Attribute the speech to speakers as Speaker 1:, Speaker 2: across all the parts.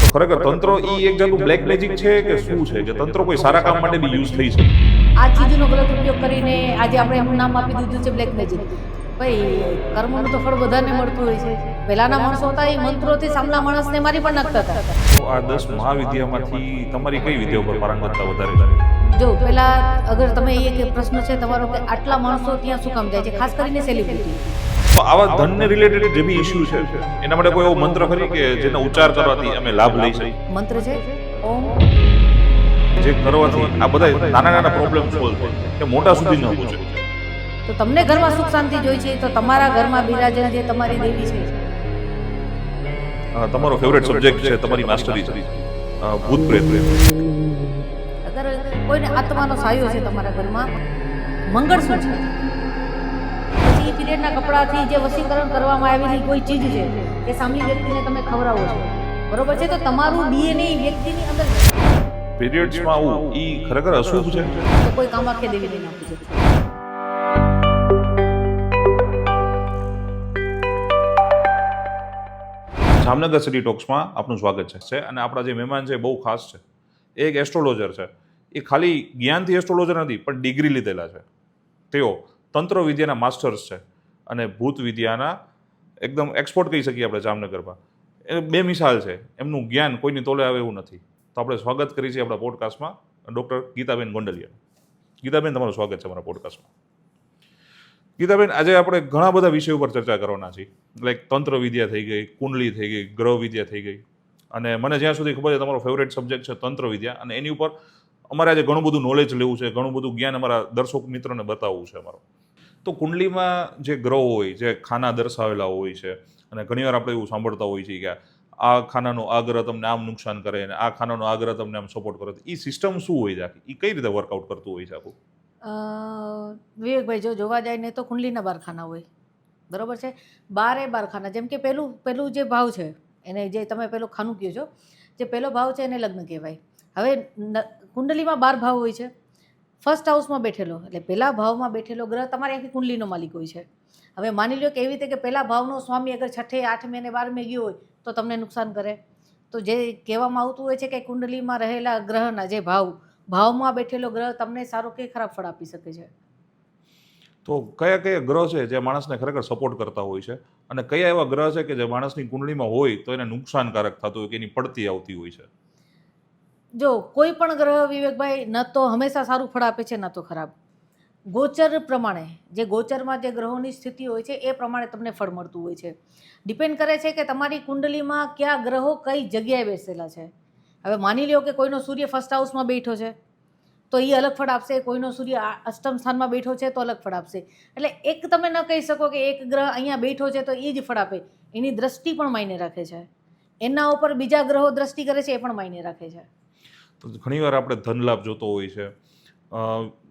Speaker 1: તો ખરેખર તંત્ર એક જાતનું બ્લેક મેજિક છે કે શું છે, કે તંત્ર કોઈ સારા કામ માટે બી યુઝ થઈ શકે?
Speaker 2: આ ચીજનો ગલત ઉપયોગ કરીને આજે આપણે એનું નામ આપી દીધું છે બ્લેક મેજિક. ભાઈ, કર્મનું તો ફળ બધાને મળતું હોય છે. પહેલાના માણસો હતા એ મંત્રોથી સામના માણસને મારી પણ નાખતા હતા.
Speaker 1: તો આ 10 મહાવિદ્યામાંથી તમારી કઈ વિદ્યા ઉપર પારંગતતા વધારે છે?
Speaker 2: જો પહેલા અગર તમે એક પ્રશ્ન છે તમારો કે આટલા માણસો ત્યાં શું કામ જાય છે, ખાસ કરીને સેલિબ્રિટી.
Speaker 1: તો આવા ધનને રિલેટેડ જે બી ઇશ્યુ છે એના માટે કોઈ એવો મંત્ર ખરી કે જેનો ઉચ્ચાર કરવાથી અમે લાભ લઈ શકીએ?
Speaker 2: મંત્ર છે ઓમ.
Speaker 1: જે કરવાથી આ બધા નાના નાના પ્રોબ્લેમ સોલ્વ થાય કે મોટા સુધી ન પહોંચે.
Speaker 2: તો તમને ઘરમાં સુખ શાંતિ જોઈ છે તો તમારા ઘરમાં બિરાજેલ જે તમારી દેવી છે.
Speaker 1: તમારો ફેવરેટ સબ્જેક્ટ છે, તમારી માસ્ટરી છે, ભૂત પ્રેત.
Speaker 2: અગર કોઈને આત્માનો સાયો છે તમારા ઘરમાં, મંગળ શું છે? પછી પીરિયડના કપડાથી જે વશીકરણ કરવામાં આવેલી કોઈ ચીજ છે એ સામી વ્યક્તિને તમે ખવડાવો છો, બરોબર છે? તો તમારું ડીએનએ વ્યક્તિની અંદર
Speaker 1: પીરિયડ્સમાં આવું ઈ ખરેખર અશુભ છે?
Speaker 2: તો કોઈ કામાખ્ય દેવીને નાખવું છે.
Speaker 1: જામનગર સિટી ટોક્સમાં આપનું સ્વાગત છે અને આપણા જે મહેમાન છે બહુ ખાસ છે. એ એક એસ્ટ્રોલોજર છે. એ ખાલી જ્ઞાનથી એસ્ટ્રોલોજર નથી પણ ડિગ્રી લીધેલા છે. તેઓ તંત્ર વિદ્યાના માસ્ટર્સ છે અને ભૂત વિદ્યાના એકદમ એક્સપર્ટ કહી શકીએ આપણે જામનગરમાં. એ બે મિસાલ છે, એમનું જ્ઞાન કોઈની તોલે આવે એવું નથી. તો આપણે સ્વાગત કરીએ છીએ આપણા પોડકાસ્ટમાં ડૉક્ટર ગીતાબેન ગોંડલિયા. ગીતાબેન, તમારું સ્વાગત છે અમારા પોડકાસ્ટમાં. ગીતાબેન, આજે આપણે ઘણા બધા વિષયો ઉપર ચર્ચા કરવાના છીએ. લાઈક તંત્ર વિદ્યા થઈ ગઈ, કુંડલી થઈ ગઈ, ગ્રહ વિદ્યા થઈ ગઈ, અને મને જ્યાં સુધી ખબર છે તમારો ફેવરેટ સબ્જેક્ટ છે તંત્ર વિદ્યા, અને એની ઉપર અમારે આજે ઘણું બધું નોલેજ લેવું છે, ઘણું બધું જ્ઞાન અમારા દર્શક મિત્રોને બતાવવું છે અમારો. તો કુંડલીમાં જે ગ્રહો હોય, જે ખાના દર્શાવેલા હોય છે, અને ઘણીવાર આપણે એવું સાંભળતા હોઈએ છીએ કે આ ખાનાનો આ ગ્રહ તમને આમ નુકસાન કરે અને આ ખાનાનો આ ગ્રહ તમને આમ સપોર્ટ કરે. એ સિસ્ટમ શું હોય છે આખી? એ કઈ રીતે વર્કઆઉટ કરતું હોય છે આખું?
Speaker 2: વિવેકભાઈ, જો જોવા જાય ને તો કુંડલીના 12 ખાના હોય, બરોબર છે? 12 ખાના. જેમ કે પહેલું જે ભાવ છે એને જે તમે પેલું ખાનું કહો છો, જે પહેલો ભાવ છે એને લગ્ન કહેવાય. હવે કુંડલીમાં 12 ભાવ હોય છે. ફર્સ્ટ હાઉસમાં બેઠેલો એટલે પહેલા ભાવમાં બેઠેલો ગ્રહ તમારી આખી કુંડલીનો માલિક હોય છે. હવે માની લો કે એવી રીતે કે પહેલા ભાવનો સ્વામી અગર 6ઠે 8મે અને 12મે ગયો હોય તો તમને નુકસાન કરે. તો જે કહેવામાં આવતું હોય છે કે કુંડલીમાં રહેલા ગ્રહના જે ભાવમાં બેઠેલો ગ્રહ તમને સારો કે ખરાબ ફળ આપી શકે છે.
Speaker 1: તો કયા કયા ગ્રહ છે જે માણસને ખરેખર સપોર્ટ કરતા હોય છે, અને કયા એવા ગ્રહ છે કે જે માણસની કુંડલીમાં હોય તો એને નુકસાનકારક થતું હોય કે એની પડતી આવતી હોય છે?
Speaker 2: જો કોઈ પણ ગ્રહ, વિવેકભાઈ, ન તો હંમેશા સારું ફળ આપે છે ન તો ખરાબ. ગોચર પ્રમાણે જે ગોચરમાં જે ગ્રહોની સ્થિતિ હોય છે એ પ્રમાણે તમને ફળ મળતું હોય છે. ડિપેન્ડ કરે છે કે તમારી કુંડલીમાં કયા ગ્રહો કઈ જગ્યાએ બેસેલા છે. હવે માની લો કે કોઈનો સૂર્ય ફર્સ્ટ હાઉસમાં બેઠો છે તો એ અલગ ફળ આપશે, કોઈનો સૂર્ય અષ્ટમ સ્થાનમાં બેઠો છે તો અલગ ફળ આપશે. એટલે એક તમે ન કહી શકો કે એક ગ્રહ અહીંયા બેઠો છે તો એ જ ફળ આપે. એની દ્રષ્ટિ પણ માયને રાખે છે, એના ઉપર બીજા ગ્રહો દ્રષ્ટિ કરે છે એ પણ માયને રાખે છે.
Speaker 1: તો ઘણીવાર આપણે ધન લાભ જોતો હોય છે,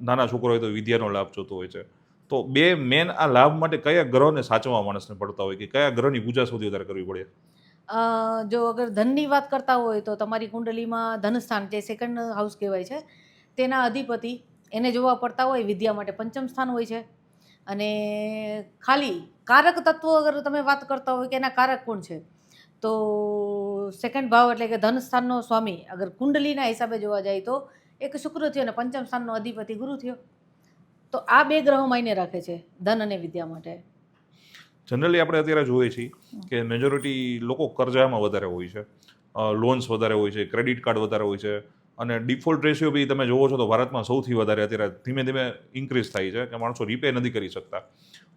Speaker 1: નાના છોકરો હોય તો વિદ્યાનો લાભ જોતો હોય છે. તો બે મેન આ લાભ માટે કયા ગ્રહને સાચવવા માણસને પડતા હોય, કે કયા ગ્રહની પૂજા સૌથી વધારે કરવી પડે?
Speaker 2: જો અગર ધનની વાત કરતા હોય તો તમારી કુંડલીમાં ધનસ્થાન જે સેકન્ડ હાઉસ કહેવાય છે તેના અધિપતિ એને જોવા પડતા હોય. વિદ્યા માટે પંચમ સ્થાન હોય છે. અને ખાલી કારક તત્વો અગર તમે વાત કરતા હોય કે એના કારક કોણ છે તો સેકન્ડ ભાવ એટલે કે ધન સ્થાનનો સ્વામી અગર કુંડલીના હિસાબે જોવા જાય તો એક શુક્ર થયો અને પંચમ સ્થાનનો અધિપતિ ગુરુ થયો. તો આ બે ગ્રહો માયને રાખે છે ધન અને વિદ્યા માટે.
Speaker 1: જનરલી આપણે અત્યારે જોઈએ છીએ કે મેજોરિટી લોકો કર્જામાં વધારે હોય છે, લોન્સ વધારે હોય છે, ક્રેડિટ કાર્ડ વધારે હોય છે, અને ડિફોલ્ટ રેશિયો બી તમે જોવો છો તો ભારતમાં સૌથી વધારે અત્યારે ધીમે ધીમે ઇન્ક્રીઝ થાય છે કે માણસો રીપે નથી કરી શકતા,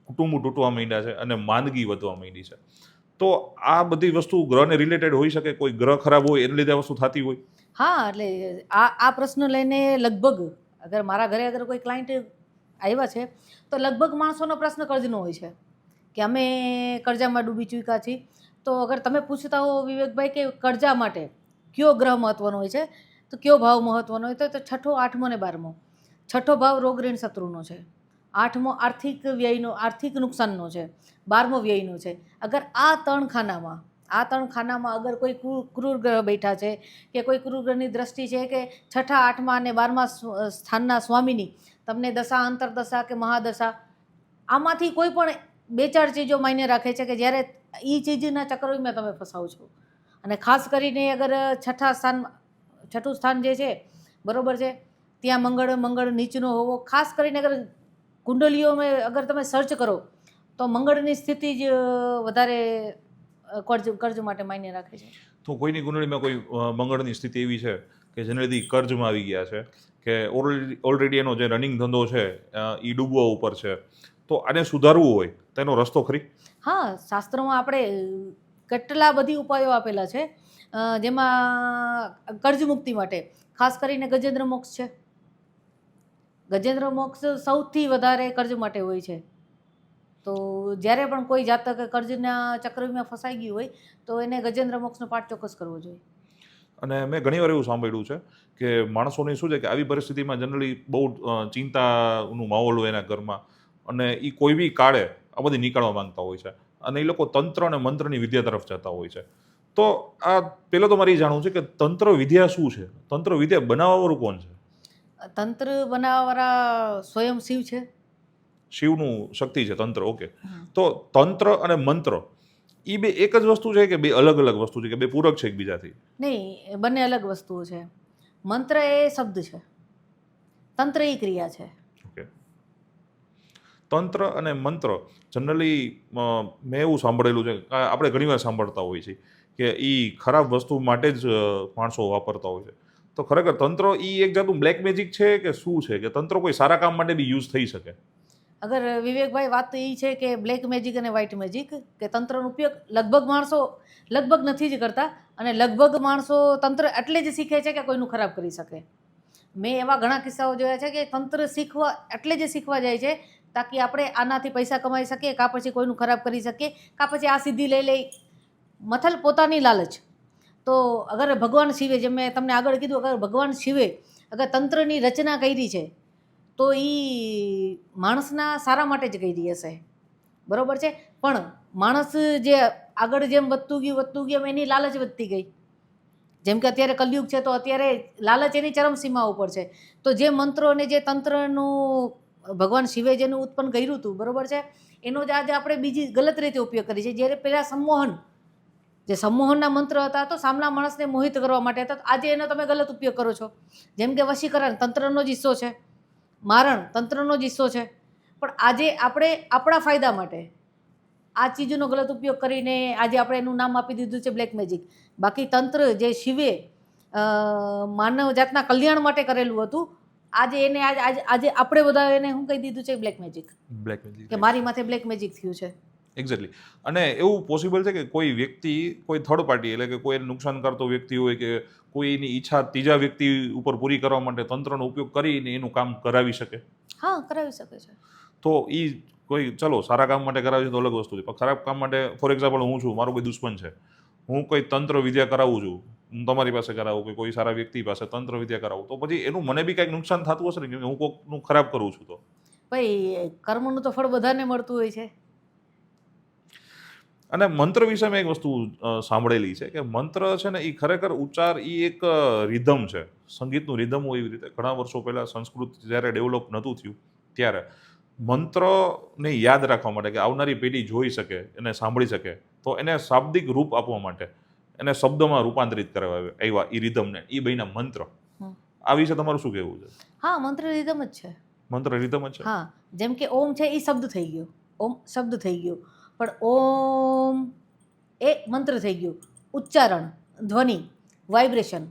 Speaker 1: કુટુંબો તૂટવા માંડ્યા છે અને માંદગી વધવા માંડી છે. તો આ બધી વસ્તુ ગ્રહને રિલેટેડ હોઈ શકે? કોઈ ગ્રહ ખરાબ હોય એને લીધે આ વસ્તુ થતી હોય?
Speaker 2: હા, એટલે આ પ્રશ્ન લઈને લગભગ અગર મારા ઘરે અગર કોઈ ક્લાયન્ટ આવ્યા છે તો લગભગ માણસોનો પ્રશ્ન કર્જનો હોય છે કે અમે કર્જામાં ડૂબી ચૂક્યા છીએ. તો અગર તમે પૂછતા હો વિવેકભાઈ કે કર્જા માટે કયો ગ્રહ મહત્વનો હોય છે તો કયો ભાવ મહત્વનો હોય તો 6ઠો 8મો અને 12મો. 6ઠ્ઠો ભાવ રોગ ઋણ શત્રુનો છે, 8મો આર્થિક વ્યયનો આર્થિક નુકસાનનો છે, 12મો વ્યયનો છે. અગર આ ત્રણ ખાનામાં અગર કોઈ ક્રૂર ગ્રહ બેઠા છે કે કોઈ ક્રૂર ગ્રહની દ્રષ્ટિ છે કે 6ઠા 8મા અને 12મા સ્થાનના સ્વામીની તમને દશા, અંતરદશા કે મહાદશા, આમાંથી કોઈ પણ 2-4 ચીજો માયને રાખે છે કે જ્યારે એ ચીજના ચક્કરમાં તમે ફસાવ છો. અને ખાસ કરીને અગર છઠ્ઠું સ્થાન જે છે બરાબર છે, ત્યાં મંગળ નીચનો હોવો, ખાસ કરીને અગર કુંડલીઓમાં અગર તમે સર્ચ કરો તો મંગળની સ્થિતિ જ વધારે કર્જ માટે માન્ય રાખે છે.
Speaker 1: તો કોઈની કુંડળીમાં કોઈ મંગળની સ્થિતિ એવી છે કે જેને લીધે કર્જમાં આવી ગયા છે, કે ઓલરેડી એનો જે રનિંગ ધંધો છે એ ડૂબવા ઉપર છે, તો આને સુધારવું હોય તેનો રસ્તો ખરી?
Speaker 2: હા, શાસ્ત્રોમાં આપણે કેટલા બધી ઉપાયો આપેલા છે, જેમાં કર્જ મુક્તિ માટે ખાસ કરીને ગજેન્દ્ર મોક્ષ છે. ગજેન્દ્ર મોક્ષ સૌથી વધારે કર્જ માટે હોય છે. તો જ્યારે પણ કોઈ જાતક કર્જના ચક્રમાં ફસાઈ ગયું હોય તો એને ગજેન્દ્ર મોક્ષનો પાઠ ચોક્કસ કરવો જોઈએ.
Speaker 1: અને મેં ઘણીવાર એવું સાંભળ્યું છે કે માણસોની શું છે કે આવી પરિસ્થિતિમાં જનરલી બહુ ચિંતાનું માહોલ હોય એના ઘરમાં, અને એ કોઈ બી કાળે આ બધી નીકળવા માંગતા હોય છે, અને એ લોકો તંત્ર અને મંત્રની વિદ્યા તરફ જતા હોય છે. તો આ પહેલો તો મારે એ જાણવું છે કે તંત્ર વિદ્યા શું છે? તંત્ર વિદ્યા બનાવવાવાળું કોણ છે?
Speaker 2: તંત્ર બનાવવાવાળા સ્વયં શિવ છે.
Speaker 1: શિવનું શક્તિ છે તંત્ર, ઓકે. તો તંત્ર અને મંત્ર એ બે એક જ વસ્તુ છે કે બે અલગ અલગ વસ્તુ છે, કે બે પૂરક છે એકબીજાથી?
Speaker 2: નહીં, બંને અલગ વસ્તુઓ છે. મંત્ર એ શબ્દ છે, તંત્ર એ ક્રિયા છે.
Speaker 1: ઓકે. તંત્ર અને મંત્ર જનરલી મેં એવું સાંભળેલું છે, આપણે ઘણીવાર સાંભળતા હોઈએ છીએ કે એ ખરાબ વસ્તુ માટે જ માણસો વાપરતા હોય છે. તો ખરેખર તંત્ર એ એક જાતનું બ્લેક મેજિક છે કે શું છે, કે તંત્ર કોઈ સારા કામ માટે બી યુઝ થઈ શકે?
Speaker 2: અગર વિવેકભાઈ, વાત તો એ છે કે બ્લેક મેજિક અને વ્હાઇટ મેજિક, કે તંત્રનો ઉપયોગ લગભગ માણસો નથી જ કરતા, અને લગભગ માણસો તંત્ર એટલે જ શીખે છે કે કોઈનું ખરાબ કરી શકે. મેં એવા ઘણા કિસ્સાઓ જોયા છે કે તંત્ર શીખવા એટલે જ શીખવા જાય છે તાકી આપણે આનાથી પૈસા કમાઈ શકીએ, કાં પછી કોઈનું ખરાબ કરી શકીએ, કાં પછી આ સિદ્ધિ લઈ મથલ પોતાની લાલચ. તો અગર ભગવાન શિવે, જેમ મેં તમને આગળ કીધું, અગર ભગવાન શિવે અગર તંત્રની રચના કરી છે તો એ માણસના સારા માટે જ કરી હશે, બરાબર છે. પણ માણસ જે આગળ જેમ વધતું ગયું એની લાલચ વધતી ગઈ. જેમ કે અત્યારે કલયુગ છે તો અત્યારે લાલચ એની ચરમસીમા ઉપર છે. તો જે મંત્રો અને જે તંત્રનું ભગવાન શિવે જેનું ઉત્પન્ન કર્યું હતું, બરાબર છે, એનો જ આજે આપણે બીજી ગલત રીતે ઉપયોગ કરીએ છીએ. જ્યારે પહેલાં સંમોહનના મંત્ર હતા તો સામના માણસને મોહિત કરવા માટે હતા, આજે એનો તમે ગલત ઉપયોગ કરો છો. જેમ કે વશીકરણ તંત્રનો જ હિસ્સો છે, મારણ તંત્રનો જ હિસ્સો છે. પણ આજે આપણે આપણા ફાયદા માટે આ ચીજનો ગલત ઉપયોગ કરીને આજે આપણે એનું નામ આપી દીધું છે બ્લેક મેજિક. બાકી તંત્ર જે શિવે માનવ જાતના કલ્યાણ માટે કરેલું હતું, આજે એને આજે આપણે બધા એને શું કહી દીધું છે બ્લેક મેજિક.
Speaker 1: બ્લેક મેજિક,
Speaker 2: કે મારી માથે બ્લેક મેજિક થયું છે.
Speaker 1: એક્ઝેક્ટલી. અને એવું પોસિબલ છે કે કોઈ વ્યક્તિ, કોઈ થર્ડ પાર્ટી, એટલે કે કોઈ નુકસાન કરતો વ્યક્તિ હોય કે કોઈની ઈચ્છા ત્રીજા વ્યક્તિ ઉપર પૂરી કરવા માટે તંત્રનો ઉપયોગ કરીને એનું કામ કરાવી શકે?
Speaker 2: હા, કરાવી શકે છે.
Speaker 1: તો એ કોઈ, ચલો સારા કામ માટે કરાવે છે તો અલગ વસ્તુ છે, પણ ખરાબ કામ માટે, ફોર એક્ઝામ્પલ હું છું, મારો કોઈ દુશ્મન છે, હું કોઈ તંત્ર વિદ્યા કરાવું છું, હું તમારી પાસે કરાવું કે કોઈ સારા વ્યક્તિ પાસે તંત્ર વિદ્યા કરાવું, તો પછી એનું મને બી કંઈક નુકસાન થતું હશે ને, કે હું કોઈકનું ખરાબ કરું છું? તો
Speaker 2: ભાઈ, કર્મનું તો ફળ બધાને મળતું હોય છે.
Speaker 1: અને મંત્ર વિશે મેં એક વસ્તુ સાંભળેલી છે કે મંત્ર છે ને એ ખરેખર ઉચ્ચાર એ એક રિધમ છે, સંગીતનું રિધમ હોય એવી રીતે. ઘણા વર્ષો પહેલા સંસ્કૃત જ્યારે ડેવલપ નહોતું થયું ત્યારે મંત્રને યાદ રાખવા માટે, કે આવનારી પેઢી જોઈ શકે, એને સાંભળી શકે, તો એને શાબ્દિક રૂપ આપવા માટે એને શબ્દમાં રૂપાંતરિત કરવા આવ્યા એ રિધમને, એ બન્યા મંત્ર. આ વિશે તમારું શું કહેવું છે?
Speaker 2: હા, મંત્ર રિધમ જ છે.
Speaker 1: મંત્ર રિધમ જ છે.
Speaker 2: હા, જેમ કે ઓમ છે એ શબ્દ થઈ ગયો, ઓમ શબ્દ થઈ ગયો, પણ ઓમ એ મંત્ર થઈ ગયું. ઉચ્ચારણ, ધ્વનિ, વાઇબ્રેશન,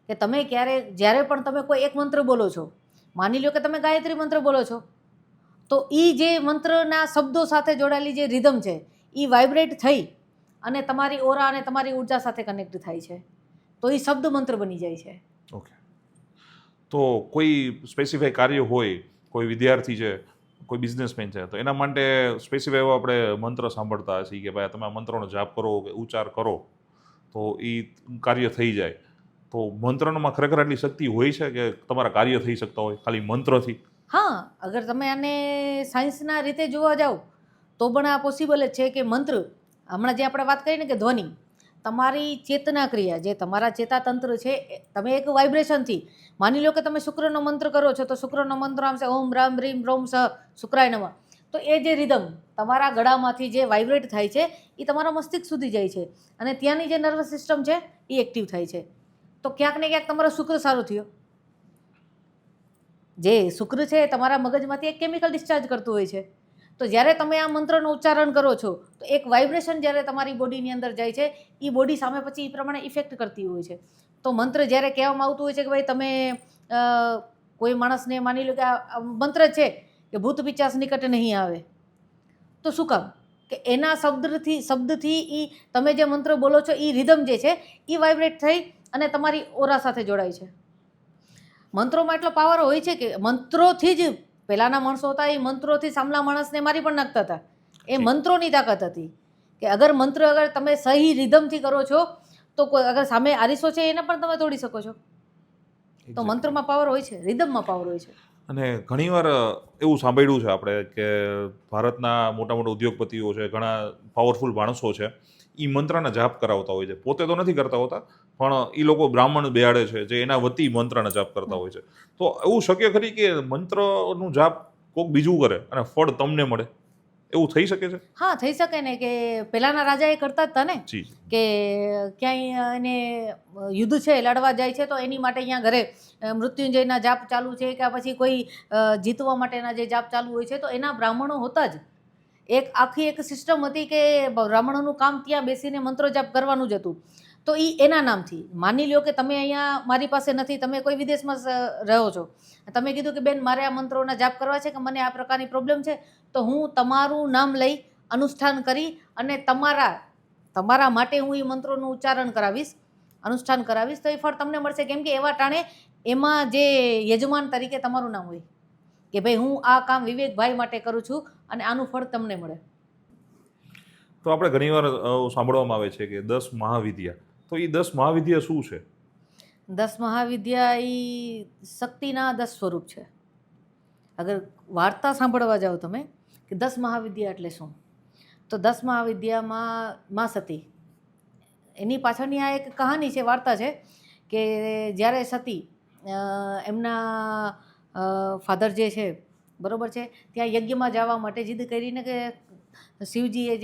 Speaker 2: કે તમે જ્યારે પણ તમે કોઈ એક મંત્ર બોલો છો, માની લો કે તમે ગાયત્રી મંત્ર બોલો છો, તો એ જે મંત્રના શબ્દો સાથે જોડાયેલી જે રિધમ છે એ વાઇબ્રેટ થઈ અને તમારી ઓરા અને તમારી ઉર્જા સાથે કનેક્ટ થાય છે, તો એ શબ્દ મંત્ર બની જાય છે.
Speaker 1: ઓકે. તો કોઈ સ્પેસિફાઈ કાર્ય હોય, કોઈ વિદ્યાર્થી છે, કોઈ બિઝનેસમેન છે, તો એના માટે સ્પેસિફાઈ એવો આપણે મંત્ર સાંભળતા હશે કે ભાઈ તમે આ મંત્રનો જાપ કરો કે ઉચ્ચાર કરો તો એ કાર્ય થઈ જાય. તો મંત્રમાં ખરેખર આટલી શક્તિ હોય છે કે તમારા કાર્ય થઈ શકતા હોય ખાલી મંત્રથી?
Speaker 2: હા, અગર તમે આને સાયન્સના રીતે જોવા જાઓ તો પણ આ પોસિબલ જ છે કે મંત્ર, હમણાં જે આપણે વાત કરી ને કે ધ્વનિ, તમારી ચેતના ક્રિયા, જે તમારા ચેતાતંત્ર છે, તમે એક વાઇબ્રેશનથી, માની લો કે તમે શુક્રનો મંત્ર કરો છો તો શુક્રનો મંત્ર આવશે ઓમ રામ રીમ રોમ સ શુક્રાય નમઃ. તો એ જે રિધમ તમારા ગળામાંથી જે વાઇબ્રેટ થાય છે એ તમારા મસ્તિષ્ક સુધી જાય છે અને ત્યાંની જે નર્વસ સિસ્ટમ છે એ એક્ટિવ થાય છે. તો ક્યાંક ને ક્યાંક તમારો શુક્ર સારો થયો. જે શુક્ર છે એ તમારા મગજમાંથી એક કેમિકલ ડિસ્ચાર્જ કરતું હોય છે. તો જ્યારે તમે આ મંત્રનું ઉચ્ચારણ કરો છો તો એક વાઇબ્રેશન જ્યારે તમારી બોડીની અંદર જાય છે એ બોડી સામે પછી એ પ્રમાણે ઇફેક્ટ કરતી હોય છે. તો મંત્ર જ્યારે કહેવામાં આવતું હોય છે કે ભાઈ તમે કોઈ માણસને માની લો કે આ મંત્ર છે કે ભૂત પિચાસ નિકટ નહીં આવે, તો શું કામ કે એના શબ્દથી એ તમે જે મંત્ર બોલો છો એ રિધમ જે છે એ વાઇબ્રેટ થઈ અને તમારી ઓરા સાથે જોડાય છે. મંત્રોમાં એટલો પાવર હોય છે કે મંત્રોથી જ પહેલાંના માણસો હતા એ મંત્રોથી સામલા માણસને મારી પણ નાખતા હતા. એ મંત્રોની તાકાત હતી કે અગર તમે સહી રિધમથી કરો છો તો કોઈ અગર સામે આરીસો છે એને પણ તમે તોડી શકો છો. તો મંત્રમાં પાવર હોય છે, રિધમમાં પાવર હોય છે.
Speaker 1: અને ઘણીવાર એવું સાંભળ્યું છે આપણે કે ભારતના મોટા મોટા ઉદ્યોગપતિઓ છે, ઘણા પાવરફુલ માણસો છે, એ મંત્રના જાપ કરાવતા હોય છે. પોતે તો નથી કરતા હોતા, પણ એ લોકો બ્રાહ્મણ બેહાડે છે જે એના વતી મંત્રના જાપ કરતા હોય છે. તો એવું શક્ય ખરી કે મંત્રનું જાપ કોઈક બીજું કરે અને ફળ તમને મળે? એવું થઈ શકે છે?
Speaker 2: હા, થઈ શકે ને. કે પહેલાંના રાજા એ કરતા જ હતા ને
Speaker 1: જી.
Speaker 2: કે ક્યાંય એને યુદ્ધ છે લડવા જાય છે તો એની માટે અહીંયા ઘરે મૃત્યુંજયના જાપ ચાલુ છે કે પછી કોઈ જીતવા માટેના જે જાપ ચાલુ હોય છે તો એના બ્રાહ્મણો હોતા જ. આખી એક સિસ્ટમ હતી કે બ્રાહ્મણોનું કામ ત્યાં બેસીને મંત્રો જાપ કરવાનું જ હતું. તો એ એના નામથી માની લ્યો કે તમે અહીંયા મારી પાસે નથી, તમે કોઈ વિદેશમાં રહો છો, તમે કીધું કે બેન મારે આ મંત્રોના જાપ કરવા છે કે મને આ પ્રકારની પ્રોબ્લેમ છે, તો હું તમારું નામ લઈ અનુષ્ઠાન કરી અને તમારા માટે હું એ મંત્રોનું ઉચ્ચારણ કરાવીશ, અનુષ્ઠાન કરાવીશ, તો એ ફળ તમને મળશે. કેમ કે એવા ટાણે એમાં જે યજમાન તરીકે તમારું નામ હોય કે ભાઈ હું આ કામ વિવેકભાઈ માટે કરું છું અને આનું ફળ તમને મળે.
Speaker 1: તો આપણે ઘણીવાર સાંભળવામાં આવે છે કે 10 મહાવિદ્યા. તો એ 10 મહાવિદ્યા શું છે?
Speaker 2: 10 મહાવિદ્યા એ શક્તિના 10 સ્વરૂપ છે. અગર વાર્તા સાંભળવા જાઓ તમે કે 10 મહાવિદ્યા એટલે શું, તો 10 મહાવિદ્યામાં માં સતી, એની પાછળની આ એક કહાની છે, વાર્તા છે કે જ્યારે સતી એમના ફાધર જે છે બરાબર છે ત્યાં યજ્ઞમાં જવા માટે જીદ કરીને કે શિવજીએ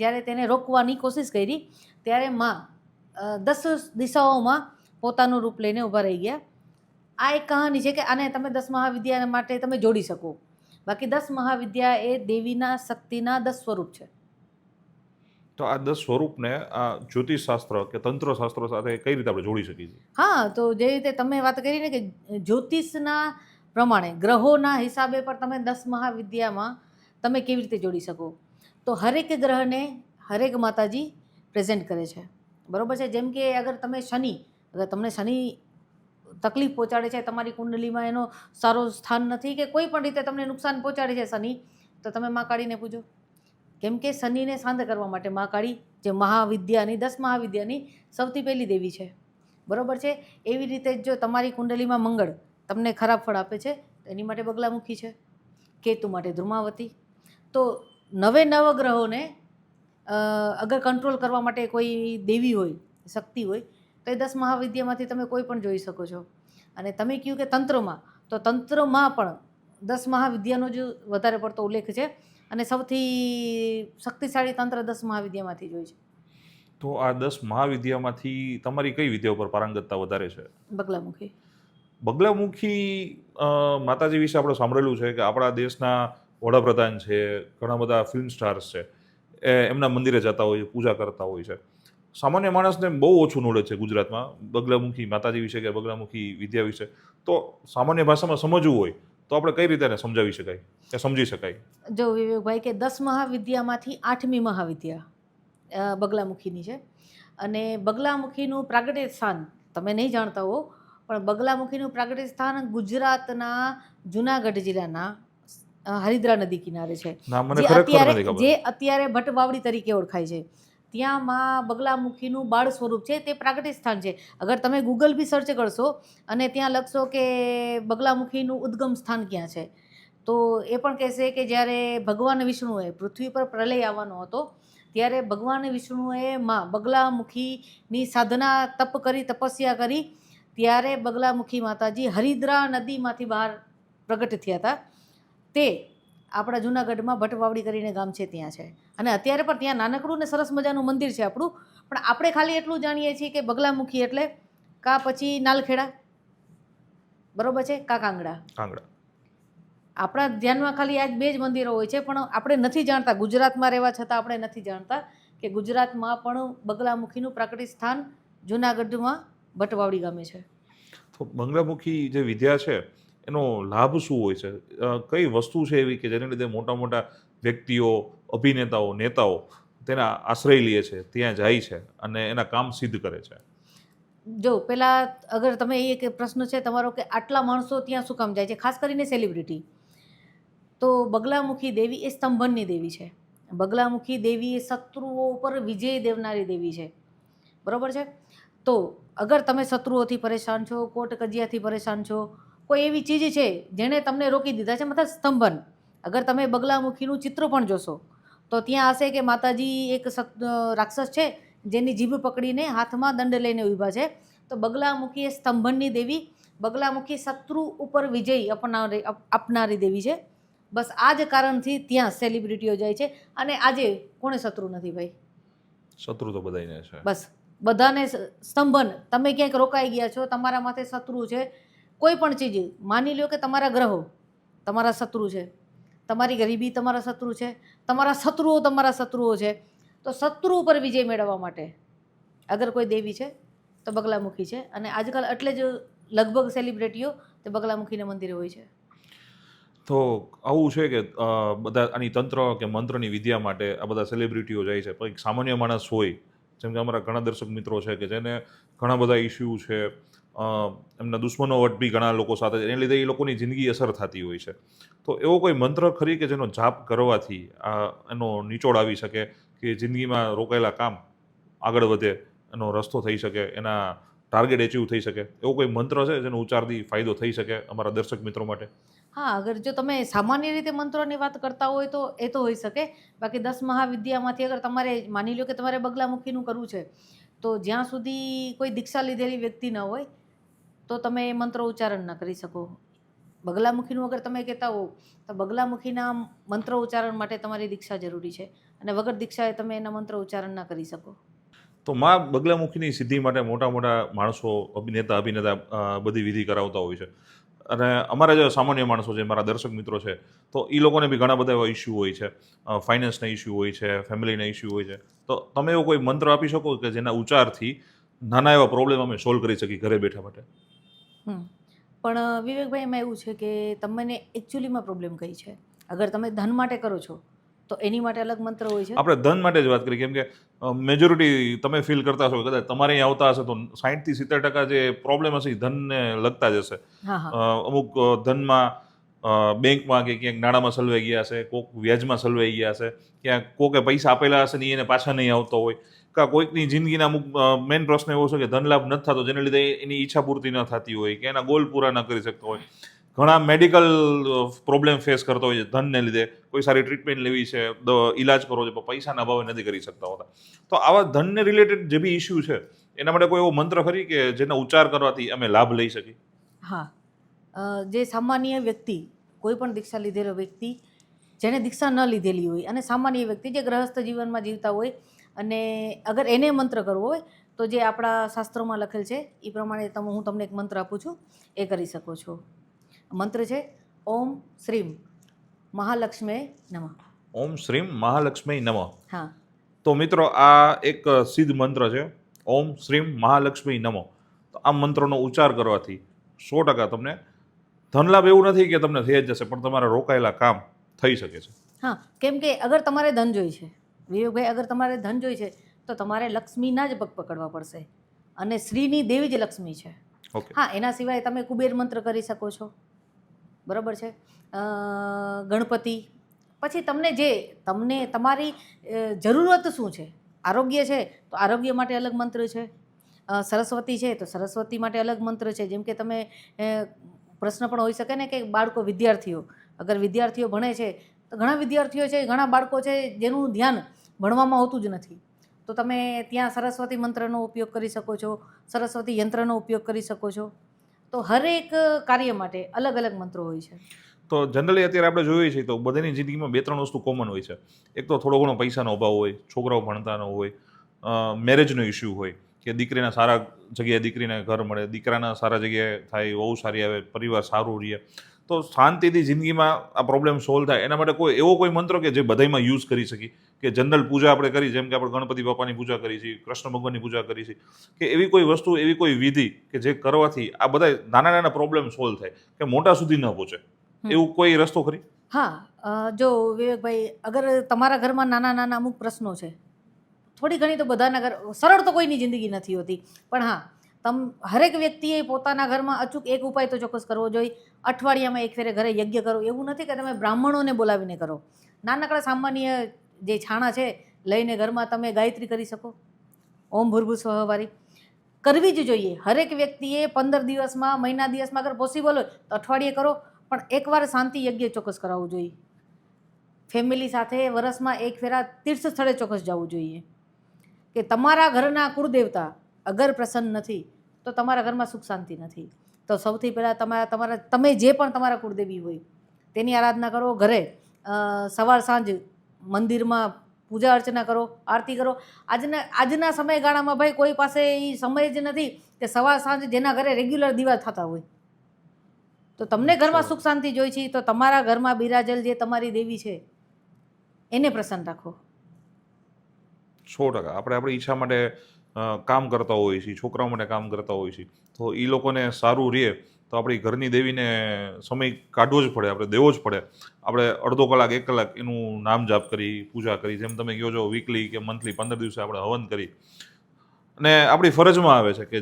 Speaker 2: જ્યારે તેને રોકવાની કોશિશ કરી ત્યારે માં 10 દિશાઓમાં પોતાનું રૂપ લઈને ઊભા રહી ગયા. આ એક કહાની છે કે આને તમે 10 મહાવિદ્યા માટે તમે જોડી શકો. બાકી 10 મહાવિદ્યા એ દેવીના શક્તિના 10 સ્વરૂપ છે.
Speaker 1: તો આ 10 સ્વરૂપને આ જ્યોતિષશાસ્ત્ર કે તંત્રશાસ્ત્ર સાથે કઈ રીતે આપણે જોડી શકીએ છીએ?
Speaker 2: હા, તો જે રીતે તમે વાત કરી ને કે જ્યોતિષના પ્રમાણે ગ્રહોના હિસાબે પર તમે 10 મહાવિદ્યામાં તમે કેવી રીતે જોડી શકો. તો હરેક ગ્રહને હરેક માતાજી પ્રેઝન્ટ કરે છે, બરાબર છે. જેમ કે અગર તમને શનિ તકલીફ પહોંચાડે છે, તમારી કુંડલીમાં એનો સારો સ્થાન નથી કે કોઈ પણ રીતે તમને નુકસાન પહોંચાડે છે શનિ, તો તમે મા કાળીને પૂજો. કેમ કે શનિને શાંત કરવા માટે મા કાળી જે મહાવિદ્યાની 10 મહાવિદ્યાની સૌથી પહેલી દેવી છે, બરાબર છે. એવી રીતે જો તમારી કુંડલીમાં મંગળ તમને ખરાબ ફળ આપે છે તો એની માટે બગલામુખી છે, કેતુ માટે ધ્રુમાવતી. તો 9 ગ્રહોને અગર કંટ્રોલ કરવા માટે કોઈ દેવી હોય, શક્તિ હોય, તો એ 10 મહાવિદ્યામાંથી તમે કોઈ પણ જોઈ શકો છો. અને તમે કહ્યું કે તંત્રમાં, તો તંત્રમાં પણ 10 મહાવિદ્યાનો જ વધારે પડતો ઉલ્લેખ છે અને સૌથી શક્તિશાળી તંત્ર 10 મહાવિદ્યામાંથી જ હોય છે.
Speaker 1: તો આ 10 મહાવિદ્યામાંથી તમારી કઈ વિદ્યા ઉપર પારંગતતા વધારે છે?
Speaker 2: બગલામુખી.
Speaker 1: બગલામુખી માતાજી વિશે આપણે સાંભળેલું છે કે આપણા દેશના વડાપ્રધાન છે, ઘણા બધા ફિલ્મ સ્ટાર્સ છે, એમના મંદિરે જતા હોય છે, પૂજા કરતા હોય છે. સામાન્ય માણસને બહુ ઓછું નોલેજ છે ગુજરાતમાં બગલામુખી માતાજી વિશે કે બગલામુખી વિદ્યા વિશે. તો સામાન્ય ભાષામાં સમજવું હોય તો આપણે કઈ રીતે એને સમજાવી શકાય કે સમજી શકાય?
Speaker 2: જો વિવેકભાઈ કે 10 મહાવિદ્યામાંથી 8મી મહાવિદ્યા બગલામુખીની છે. અને બગલામુખીનું પ્રાગટ્ય સ્થાન તમે નહીં જાણતા હો, પણ બગલામુખીનું પ્રાગટ્ય સ્થાન ગુજરાતના જુનાગઢ જિલ્લાના હરિદ્રા નદી કિનારે છે, જે અત્યારે ભટ્ટવાવડી તરીકે ઓળખાય છે. ત્યાં માં બગલામુખીનું બાળ સ્વરૂપ છે, તે પ્રાગટ્ય સ્થાન છે. અગર તમે ગૂગલ બી સર્ચ કરશો અને ત્યાં લખશો કે બગલામુખીનું ઉદ્ગમ સ્થાન ક્યાં છે, તો એ પણ કહેશે કે જ્યારે ભગવાન વિષ્ણુએ પૃથ્વી પર પ્રલય આવવાનો હતો ત્યારે ભગવાન વિષ્ણુએ માં બગલામુખીની સાધના તપ કરી, તપસ્યા કરી, ત્યારે બગલામુખી માતાજી હરિદ્રા નદીમાંથી બહાર પ્રગટ થયા હતા. તે આપણા જૂનાગઢમાં ભટવાવડી કરીને ગામ છે ત્યાં છે, અને અત્યારે પણ ત્યાં નાનકડું ને સરસ મજાનું મંદિર છે આપણું. પણ આપણે ખાલી એટલું જાણીએ છીએ કે બગલામુખી એટલે કા પછી નાલખેડા, બરોબર છે, કા કાંગડા.
Speaker 1: કાંગડા.
Speaker 2: આપણા ધ્યાનમાં ખાલી આ જ 2 જ મંદિરો હોય છે, પણ આપણે નથી જાણતા, ગુજરાતમાં રહેવા છતાં આપણે નથી જાણતા કે ગુજરાતમાં પણ બગલામુખીનું પ્રાકૃતિક સ્થાન જૂનાગઢમાં ભટવાવડી ગામે છે.
Speaker 1: તો બંગલામુખી જે વિદ્યા છે એનો લાભ શું હોય છે? કઈ વસ્તુ છે એવી કે જેને લીધે મોટા મોટા વ્યક્તિઓ, અભિનેતાઓ, નેતાઓ તેના આશ્રય લે છે, ત્યાં જાય છે અને એના કામ સિદ્ધ કરે છે?
Speaker 2: જો પહેલાં અગર તમે એક પ્રશ્ન છે તમારો કે આટલા માણસો ત્યાં શું કામ જાય છે, ખાસ કરીને સેલિબ્રિટી, તો બગલામુખી દેવી એ સ્તંભનની દેવી છે. બગલામુખી દેવી એ શત્રુઓ ઉપર વિજય દેવનારી દેવી છે, બરોબર છે. તો અગર તમે શત્રુઓથી પરેશાન છો, કોર્ટ કજિયાથી પરેશાન છો, કોઈ એવી ચીજ છે જેણે તમને રોકી દીધા છે, મતલબ સ્તંભન. અગર તમે બગલામુખીનું ચિત્ર પણ જોશો તો ત્યાં હશે કે માતાજી એક રાક્ષસ છે જેની જીભ પકડીને હાથમાં દંડ લઈને ઊભા છે. તો બગલામુખી એ સ્તંભનની દેવી, બગલામુખી શત્રુ ઉપર વિજય આપનારી દેવી છે. બસ આ જ કારણથી ત્યાં સેલિબ્રિટીઓ જાય છે. અને આજે કોણે શત્રુ નથી ભાઈ?
Speaker 1: શત્રુ તો બધાને છે.
Speaker 2: બસ બધાને સ્તંભન. તમે ક્યાંક રોકાઈ ગયા છો, તમારા માથે શત્રુ છે, કોઈ પણ ચીજ, માની લો કે તમારા ગ્રહો તમારા શત્રુ છે, તમારી ગરીબી તમારા શત્રુ છે, તમારા શત્રુઓ છે, તો શત્રુ ઉપર વિજય મેળવવા માટે અગર કોઈ દેવી છે તો બગલામુખી છે. અને આજકાલ એટલે જ લગભગ સેલિબ્રિટીઓ તે બગલામુખીના મંદિરે હોય છે.
Speaker 1: તો આવું છે કે બધા આની તંત્ર કે મંત્રની વિદ્યા માટે આ બધા સેલિબ્રિટીઓ જાય છે, પણ એક સામાન્ય માણસ હોય, જેમ કે અમારા ઘણા દર્શક મિત્રો છે કે જેને ઘણા બધા ઇસ્યુ છે, એમના દુશ્મનો વટ બી ઘણા લોકો સાથે, એને લીધે એ લોકોની જિંદગી અસર થતી હોય છે. તો એવો કોઈ મંત્ર ખરી કે જેનો જાપ કરવાથી એનો નિચોડ આવી શકે, કે જિંદગીમાં રોકાયેલા કામ આગળ વધે, એનો રસ્તો થઈ શકે, એના ટાર્ગેટ એચીવ થઈ શકે, એવો કોઈ મંત્ર છે જેનો ઉચ્ચારથી ફાયદો થઈ શકે અમારા દર્શક મિત્રો માટે?
Speaker 2: હા, અગર જો તમે સામાન્ય રીતે મંત્રોની વાત કરતા હોય તો એ તો હોઈ શકે. બાકી 10 મહાવિદ્યામાંથી અગર તમારે માની લો કે તમારે બગલામુખીનું કરવું છે, તો જ્યાં સુધી કોઈ દીક્ષા લીધેલી વ્યક્તિ ન હોય તો તમે એ મંત્ર ઉચ્ચારણ ન કરી શકો. બગલામુખીનું અગર તમે કહેતા હો તો બગલામુખીના મંત્ર ઉચ્ચારણ માટે તમારી દીક્ષા જરૂરી છે, અને વગર દીક્ષાએ તમે એના મંત્ર ઉચ્ચારણ ના કરી શકો.
Speaker 1: તો માં બગલામુખીની સિદ્ધિ માટે મોટા મોટા માણસો, અભિનેતા બધી વિધિ કરાવતા હોય છે. અને અમારા જે સામાન્ય માણસો છે, મારા દર્શક મિત્રો છે, તો એ લોકોને બી ઘણા બધા એવા ઇસ્યુ હોય છે, ફાઇનાન્સના ઇસ્યુ હોય છે, ફેમિલીના ઇસ્યુ હોય છે. તો તમે એવો કોઈ મંત્ર આપી શકો કે જેના ઉચ્ચારથી નાના એવા પ્રોબ્લેમ અમે સોલ્વ કરી શકીએ ઘરે બેઠા માટે?
Speaker 2: પણ વિવેકભાઈ, એમાં એવું છે કે તમને એકચ્યુઅલીમાં પ્રોબ્લેમ કઈ છે? અગર તમે ધન માટે કરો છો તો એની માટે અલગ મંત્ર હોય છે.
Speaker 1: આપણે ધન માટે જ વાત કરીએ, કેમ કે મેજોરિટી તમે ફીલ કરતા હશો, કદાચ તમારે અહીં આવતા હશે તો 60 થી 70% જે પ્રોબ્લેમ હશે એ ધનને લગતા જ હશે. અમુક ધનમાં બેંકમાં કે ક્યાંક નાણાંમાં સલવાઈ ગયા હશે, કોઈક વ્યાજમાં સલવાઈ ગયા હશે, ક્યાંક કોકે પૈસા આપેલા હશે ને એને પાછા નહીં આવતો હોય, કાં કોઈકની જિંદગીના અમુક મેઇન પ્રશ્ન એવો છે કે ધન લાભ નથી થતો, જેને લીધે એની ઈચ્છા પૂર્તિ ન થતી હોય, કે એના ગોલ પૂરા ન કરી શકતો હોય. ઘણા મેડિકલ પ્રોબ્લેમ ફેસ કરતો હોય છે ધનને લીધે. કોઈ સારી ટ્રીટમેન્ટ લેવી છે, ઈલાજ કરવો છે, પણ પૈસાના અભાવે નથી કરી શકતા હોતા. તો આવા ધનને રિલેટેડ જે બી ઇસ્યુ છે એના માટે કોઈ એવો મંત્ર ખરી કે જેનો ઉચ્ચાર કરવાથી અમે લાભ લઈ શકીએ?
Speaker 2: હા, જે સામાન્ય વ્યક્તિ, કોઈ પણ દીક્ષા લીધેલો વ્યક્તિ, જેને દીક્ષા ન લીધેલી હોય અને સામાન્ય વ્યક્તિ જે ગ્રહસ્થ જીવનમાં જીવતા હોય, અને અગર એને મંત્ર કરવો હોય તો જે આપણા શાસ્ત્રોમાં લખેલ છે એ પ્રમાણે હું તમને એક મંત્ર આપું છું, એ કરી શકો છો. મંત્ર છે ઓમ શ્રીમ મહાલક્ષ્મી નમઃ.
Speaker 1: ઓમ શ્રીમ મહાલક્ષ્મી નમઃ.
Speaker 2: હા.
Speaker 1: તો મિત્રો, આ એક સિદ્ધ મંત્ર છે, ઓમ શ્રીમ મહાલક્ષ્મી નમઃ. તો આ મંત્રનો ઉચ્ચાર કરવાથી 100% તમને ધનલાભ, એવું નથી કે તમને થઈ જ જશે, પણ તમારા રોકાયેલા કામ થઈ શકે છે.
Speaker 2: હા, કેમ કે અગર તમારે ધન જોઈ છે વિવેકભાઈ, અગર તમારે ધન જોઈ છે તો તમારે લક્ષ્મીના જ પગ પકડવા પડશે, અને શ્રીની દેવી જ લક્ષ્મી છે. હા, એના સિવાય તમે કુબેર મંત્ર કરી શકો છો, બરાબર છે, ગણપતિ. પછી તમને તમારી જરૂરત શું છે? આરોગ્ય છે તો આરોગ્ય માટે અલગ મંત્ર છે, સરસ્વતી છે તો સરસ્વતી માટે અલગ મંત્ર છે. જેમ કે તમે પ્રશ્ન પણ હોઈ શકે ને કે બાળકો, વિદ્યાર્થીઓ, અગર વિદ્યાર્થીઓ ભણે છે તો ઘણા વિદ્યાર્થીઓ છે, ઘણા બાળકો છે જેનું ધ્યાન ભણવામાં હોતું જ નથી, તો તમે ત્યાં સરસ્વતી મંત્રનો ઉપયોગ કરી શકો છો, સરસ્વતી યંત્રનો ઉપયોગ કરી શકો છો. તો હરેક કાર્ય માટે અલગ અલગ મંત્રો હોય છે.
Speaker 1: તો જનરલી અત્યારે આપણે જોઈએ છીએ તો બધાની જિંદગીમાં 2-3 વસ્તુ કોમન હોય છે. એક તો થોડો ઘણો પૈસાનો અભાવ હોય, છોકરાઓ ભણતા ન હોય, મેરેજનો ઇસ્યુ હોય કે દીકરીના સારા જગ્યાએ દીકરીને ઘર મળે, દીકરાના સારા જગ્યાએ થાય, વહુ સારી આવે, પરિવાર સારું રહે. તો શાંતિથી જિંદગીમાં આ પ્રોબ્લેમ સોલ્વ થાય એના માટે કોઈ મંત્ર કે જે બધામાં યુઝ કરી શકી, કે જનરલ પૂજા આપણે કરી, જેમ કે આપણે ગણપતિ બાપાની પૂજા કરી છે, કૃષ્ણ ભગવાનની પૂજા કરી છે, કે એવી કોઈ વસ્તુ, એવી કોઈ વિધિ કે જે કરવાથી આ બધા નાના નાના પ્રોબ્લેમ સોલ્વ થાય કે મોટા સુધી ન પહોંચે, એવું કોઈ રસ્તો ખરી?
Speaker 2: હા, જો વિવેકભાઈ, અગર તમારા ઘરમાં નાના નાના અમુક પ્રશ્નો છે, થોડી ઘણી તો બધાના ઘર, સરળ તો કોઈની જિંદગી નથી હોતી, પણ હા, હરેક વ્યક્તિએ પોતાના ઘરમાં અચૂક એક ઉપાય તો ચોક્કસ કરવો જોઈએ. અઠવાડિયામાં એક ફેરે ઘરે યજ્ઞ કરો. એવું નથી કે તમે બ્રાહ્મણોને બોલાવીને કરો. નાનકડા સામાન્ય જે છાણા છે લઈને ઘરમાં તમે ગાયત્રી કરી શકો, ઓમ ભૂર્ભુવ સ્વઃ વાળી કરવી જ જોઈએ. હરેક વ્યક્તિએ 15 દિવસમાં, મહિના દિવસમાં અગર પોસિબલ હોય તો અઠવાડિયે કરો, પણ એકવાર શાંતિ યજ્ઞ ચોક્કસ કરાવવું જોઈએ. ફેમિલી સાથે વર્ષમાં એક ફેરા તીર્થ સ્થળે ચોક્કસ જવું જોઈએ. કે તમારા ઘરના કુળદેવતા અગર પ્રસન્ન નથી તો તમારા ઘરમાં સુખ શાંતિ નથી. તો સૌથી પહેલાં તમે જે પણ તમારા કુળદેવી હોય તેની આરાધના કરો. ઘરે સવાર સાંજ મંદિરમાં પૂજા અર્ચના કરો, આરતી કરો. આજના સમયગાળામાં ભાઈ કોઈ પાસે એ સમય જ નથી કે સવાર સાંજ જેના ઘરે રેગ્યુલર દીવા થતા હોય. તો તમને ઘરમાં સુખ શાંતિ જોઈ છે તો તમારા ઘરમાં બિરાજેલ જે તમારી દેવી છે એને પ્રસન્ન રાખો.
Speaker 1: 100% આપણે આપણી ઈચ્છા માટે કામ કરતા હોઈએ છીએ, છોકરાઓ માટે કામ કરતા હોઈએ છીએ, તો એ લોકોને સારું રહે તો આપણી ઘરની દેવીને સમય કાઢવો જ પડે, આપણે દેવો જ પડે. આપણે અડધો કલાક, 1 કલાક એનું નામ જાપ કરી, પૂજા કરી, જેમ તમે કહો છો વીકલી કે મંથલી 15 દિવસે આપણે હવન કરી, અને આપણી ફરજમાં આવે છે કે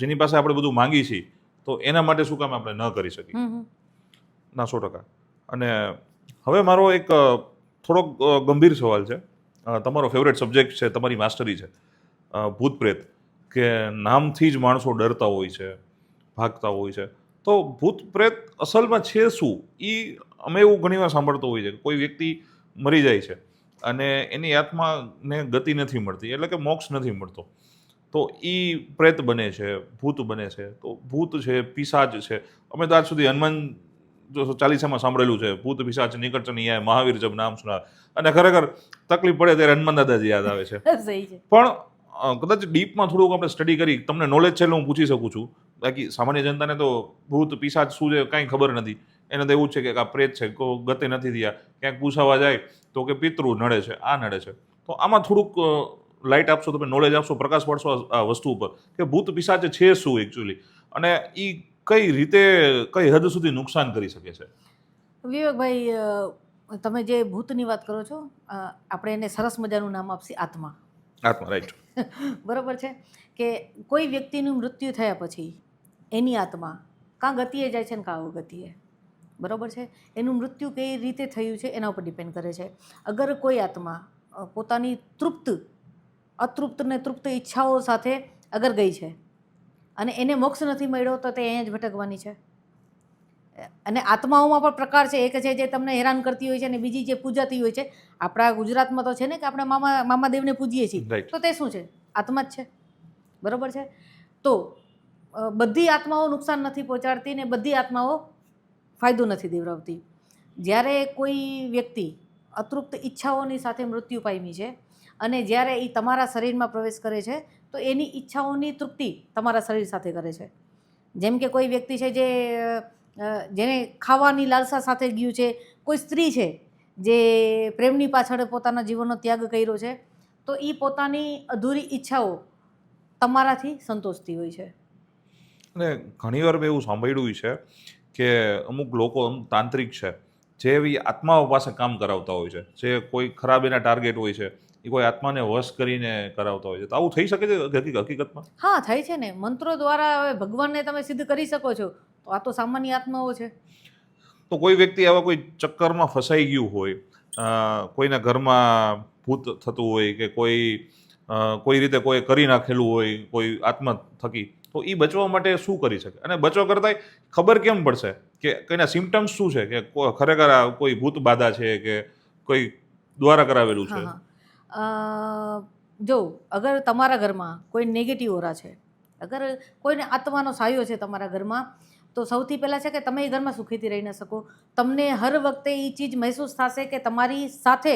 Speaker 1: જેની પાસે આપણે બધું માંગી છીએ તો એના માટે શું કામ આપણે ન કરી શકીએ? ના, 100%. અને હવે મારો એક થોડોક ગંભીર સવાલ છે. તમારો ફેવરેટ સબ્જેક્ટ છે, તમારી માસ્ટરી છે, ભૂત પ્રેત, કે નામથી જ માણસો ડરતા હોય છે, ભાગતા હોય છે. તો ભૂત પ્રેત અસલમાં છે શું? અમે એવું ઘણીવાર સાંભળતો હોય છે કે કોઈ વ્યક્તિ મરી જાય છે અને એની આત્માને ગતિ નથી મળતી, એટલે કે મોક્ષ નથી મળતો, તો એ પ્રેત બને છે, ભૂત બને છે. તો ભૂત છે, પિશાચ છે, અમે તો આજ સુધી હનુમાન ચાલીસામાં સાંભળેલું છે, ભૂત પિશાચ નિકટ નહીં આય, મહાવીર જબ નામ સુના, અને ખરેખર તકલીફ પડે ત્યારે હનુમાન દાદાજી યાદ આવે છે.
Speaker 2: સહી છે.
Speaker 1: પણ કદાચ ડીપમાં થોડુંક આપણે સ્ટડી કરી, તમને નોલેજ છે એટલે હું પૂછી શકું છું. બાકી સામાન્ય જનતાને તો ભૂત પિશાચ શું છે કાંઈ ખબર નથી. એને તો એવું જ છે કે આ પ્રેત છે, ગતે નથી થયા, ક્યાંક પૂછાવા જાય તો કે પિતૃ નડે છે, આ નડે છે. તો આમાં થોડુંક લાઇટ આપશો, તમે નોલેજ આપશો, પ્રકાશ પાડશો આ વસ્તુ ઉપર કે ભૂત પિશાચ છે શું એકચ્યુઅલી, અને એ કઈ રીતે, કઈ હદ સુધી નુકસાન કરી શકે છે?
Speaker 2: વિવેકભાઈ, તમે જે ભૂતની વાત કરો છો, આપણે એને સરસ મજાનું નામ આપશી આત્મા.
Speaker 1: આત્મા, રાઈટ.
Speaker 2: બરોબર છે કે કોઈ વ્યક્તિનું મૃત્યુ થયા પછી એની આત્મા કાં ગતિએ જાય છે ને કાં અવગતિએ. બરોબર છે. એનું મૃત્યુ કઈ રીતે થયું છે એના ઉપર ડિપેન્ડ કરે છે. અગર કોઈ આત્મા પોતાની અતૃપ્ત ને તૃપ્ત ઈચ્છાઓ સાથે અગર ગઈ છે અને એને મોક્ષ નથી મળ્યો તો તે અહીંયા જ ભટકવાની છે. અને આત્માઓમાં પણ પ્રકાર છે. એક છે જે તમને હેરાન કરતી હોય છે અને બીજી જે પૂજાતી હોય છે. આપણા ગુજરાતમાં તો છે ને કે આપણે મામાદેવને પૂજીએ છીએ, તો તે શું છે? આત્મા જ છે. બરોબર છે. તો બધી આત્માઓ નુકસાન નથી પહોંચાડતી ને બધી આત્માઓ ફાયદો નથી દેવડાવતી. જ્યારે કોઈ વ્યક્તિ અતૃપ્ત ઈચ્છાઓની સાથે મૃત્યુ પામી છે અને જ્યારે એ તમારા શરીરમાં પ્રવેશ કરે છે તો એની ઈચ્છાઓની તૃપ્તિ તમારા શરીર સાથે કરે છે. જેમ કે કોઈ વ્યક્તિ છે જેને ખાવાની લાલસા સાથે ગયું છે, કોઈ સ્ત્રી છે જે પ્રેમની પાછળ પોતાના જીવનનો ત્યાગ કર્યો છે, તો એ પોતાની અધૂરી ઈચ્છાઓ તમારાથી સંતોષતી હોય છે.
Speaker 1: અને ઘણીવાર મેં એવું સાંભળ્યું છે કે અમુક લોકો તાંત્રિક છે જે એવી આત્માઓ પાસે કામ કરાવતા હોય છે, જે કોઈ ખરાબ એના ટાર્ગેટ હોય છે, એ કોઈ આત્માને વશ કરીને કરાવતા હોય છે. તો આવું થઈ શકે છે હકીકતમાં?
Speaker 2: હા, થાય છે ને. મંત્રો દ્વારા હવે ભગવાનને તમે સિદ્ધ કરી શકો છો, તો આ તો સામાન્ય આત્માઓ છે.
Speaker 1: તો કોઈ વ્યક્તિ આવા કોઈ ચક્કરમાં ફસાઈ ગયું હોય, કોઈના ઘરમાં ભૂત થતું હોય કે કોઈ રીતે કોઈ કરી નાખેલું હોય કોઈ આત્મા થકી, તો એ બચવા માટે શું કરી શકે? અને બચવા કરતાં ખબર કેમ પડશે કે કોઈના સિમ્ટમ્સ શું છે કે ખરેખર કોઈ ભૂત બાધા છે કે કોઈ દ્વારા કરાવેલું છે?
Speaker 2: જો અગર તમારા ઘરમાં કોઈ નેગેટિવ ઓરા છે, અગર કોઈને આત્માનો સાયો છે તમારા ઘરમાં, તો સૌથી પહેલાં છે કે તમે એ ઘરમાં સુખીથી રહી ન શકો. તમને હર વખતે એ ચીજ મહેસૂસ થશે કે તમારી સાથે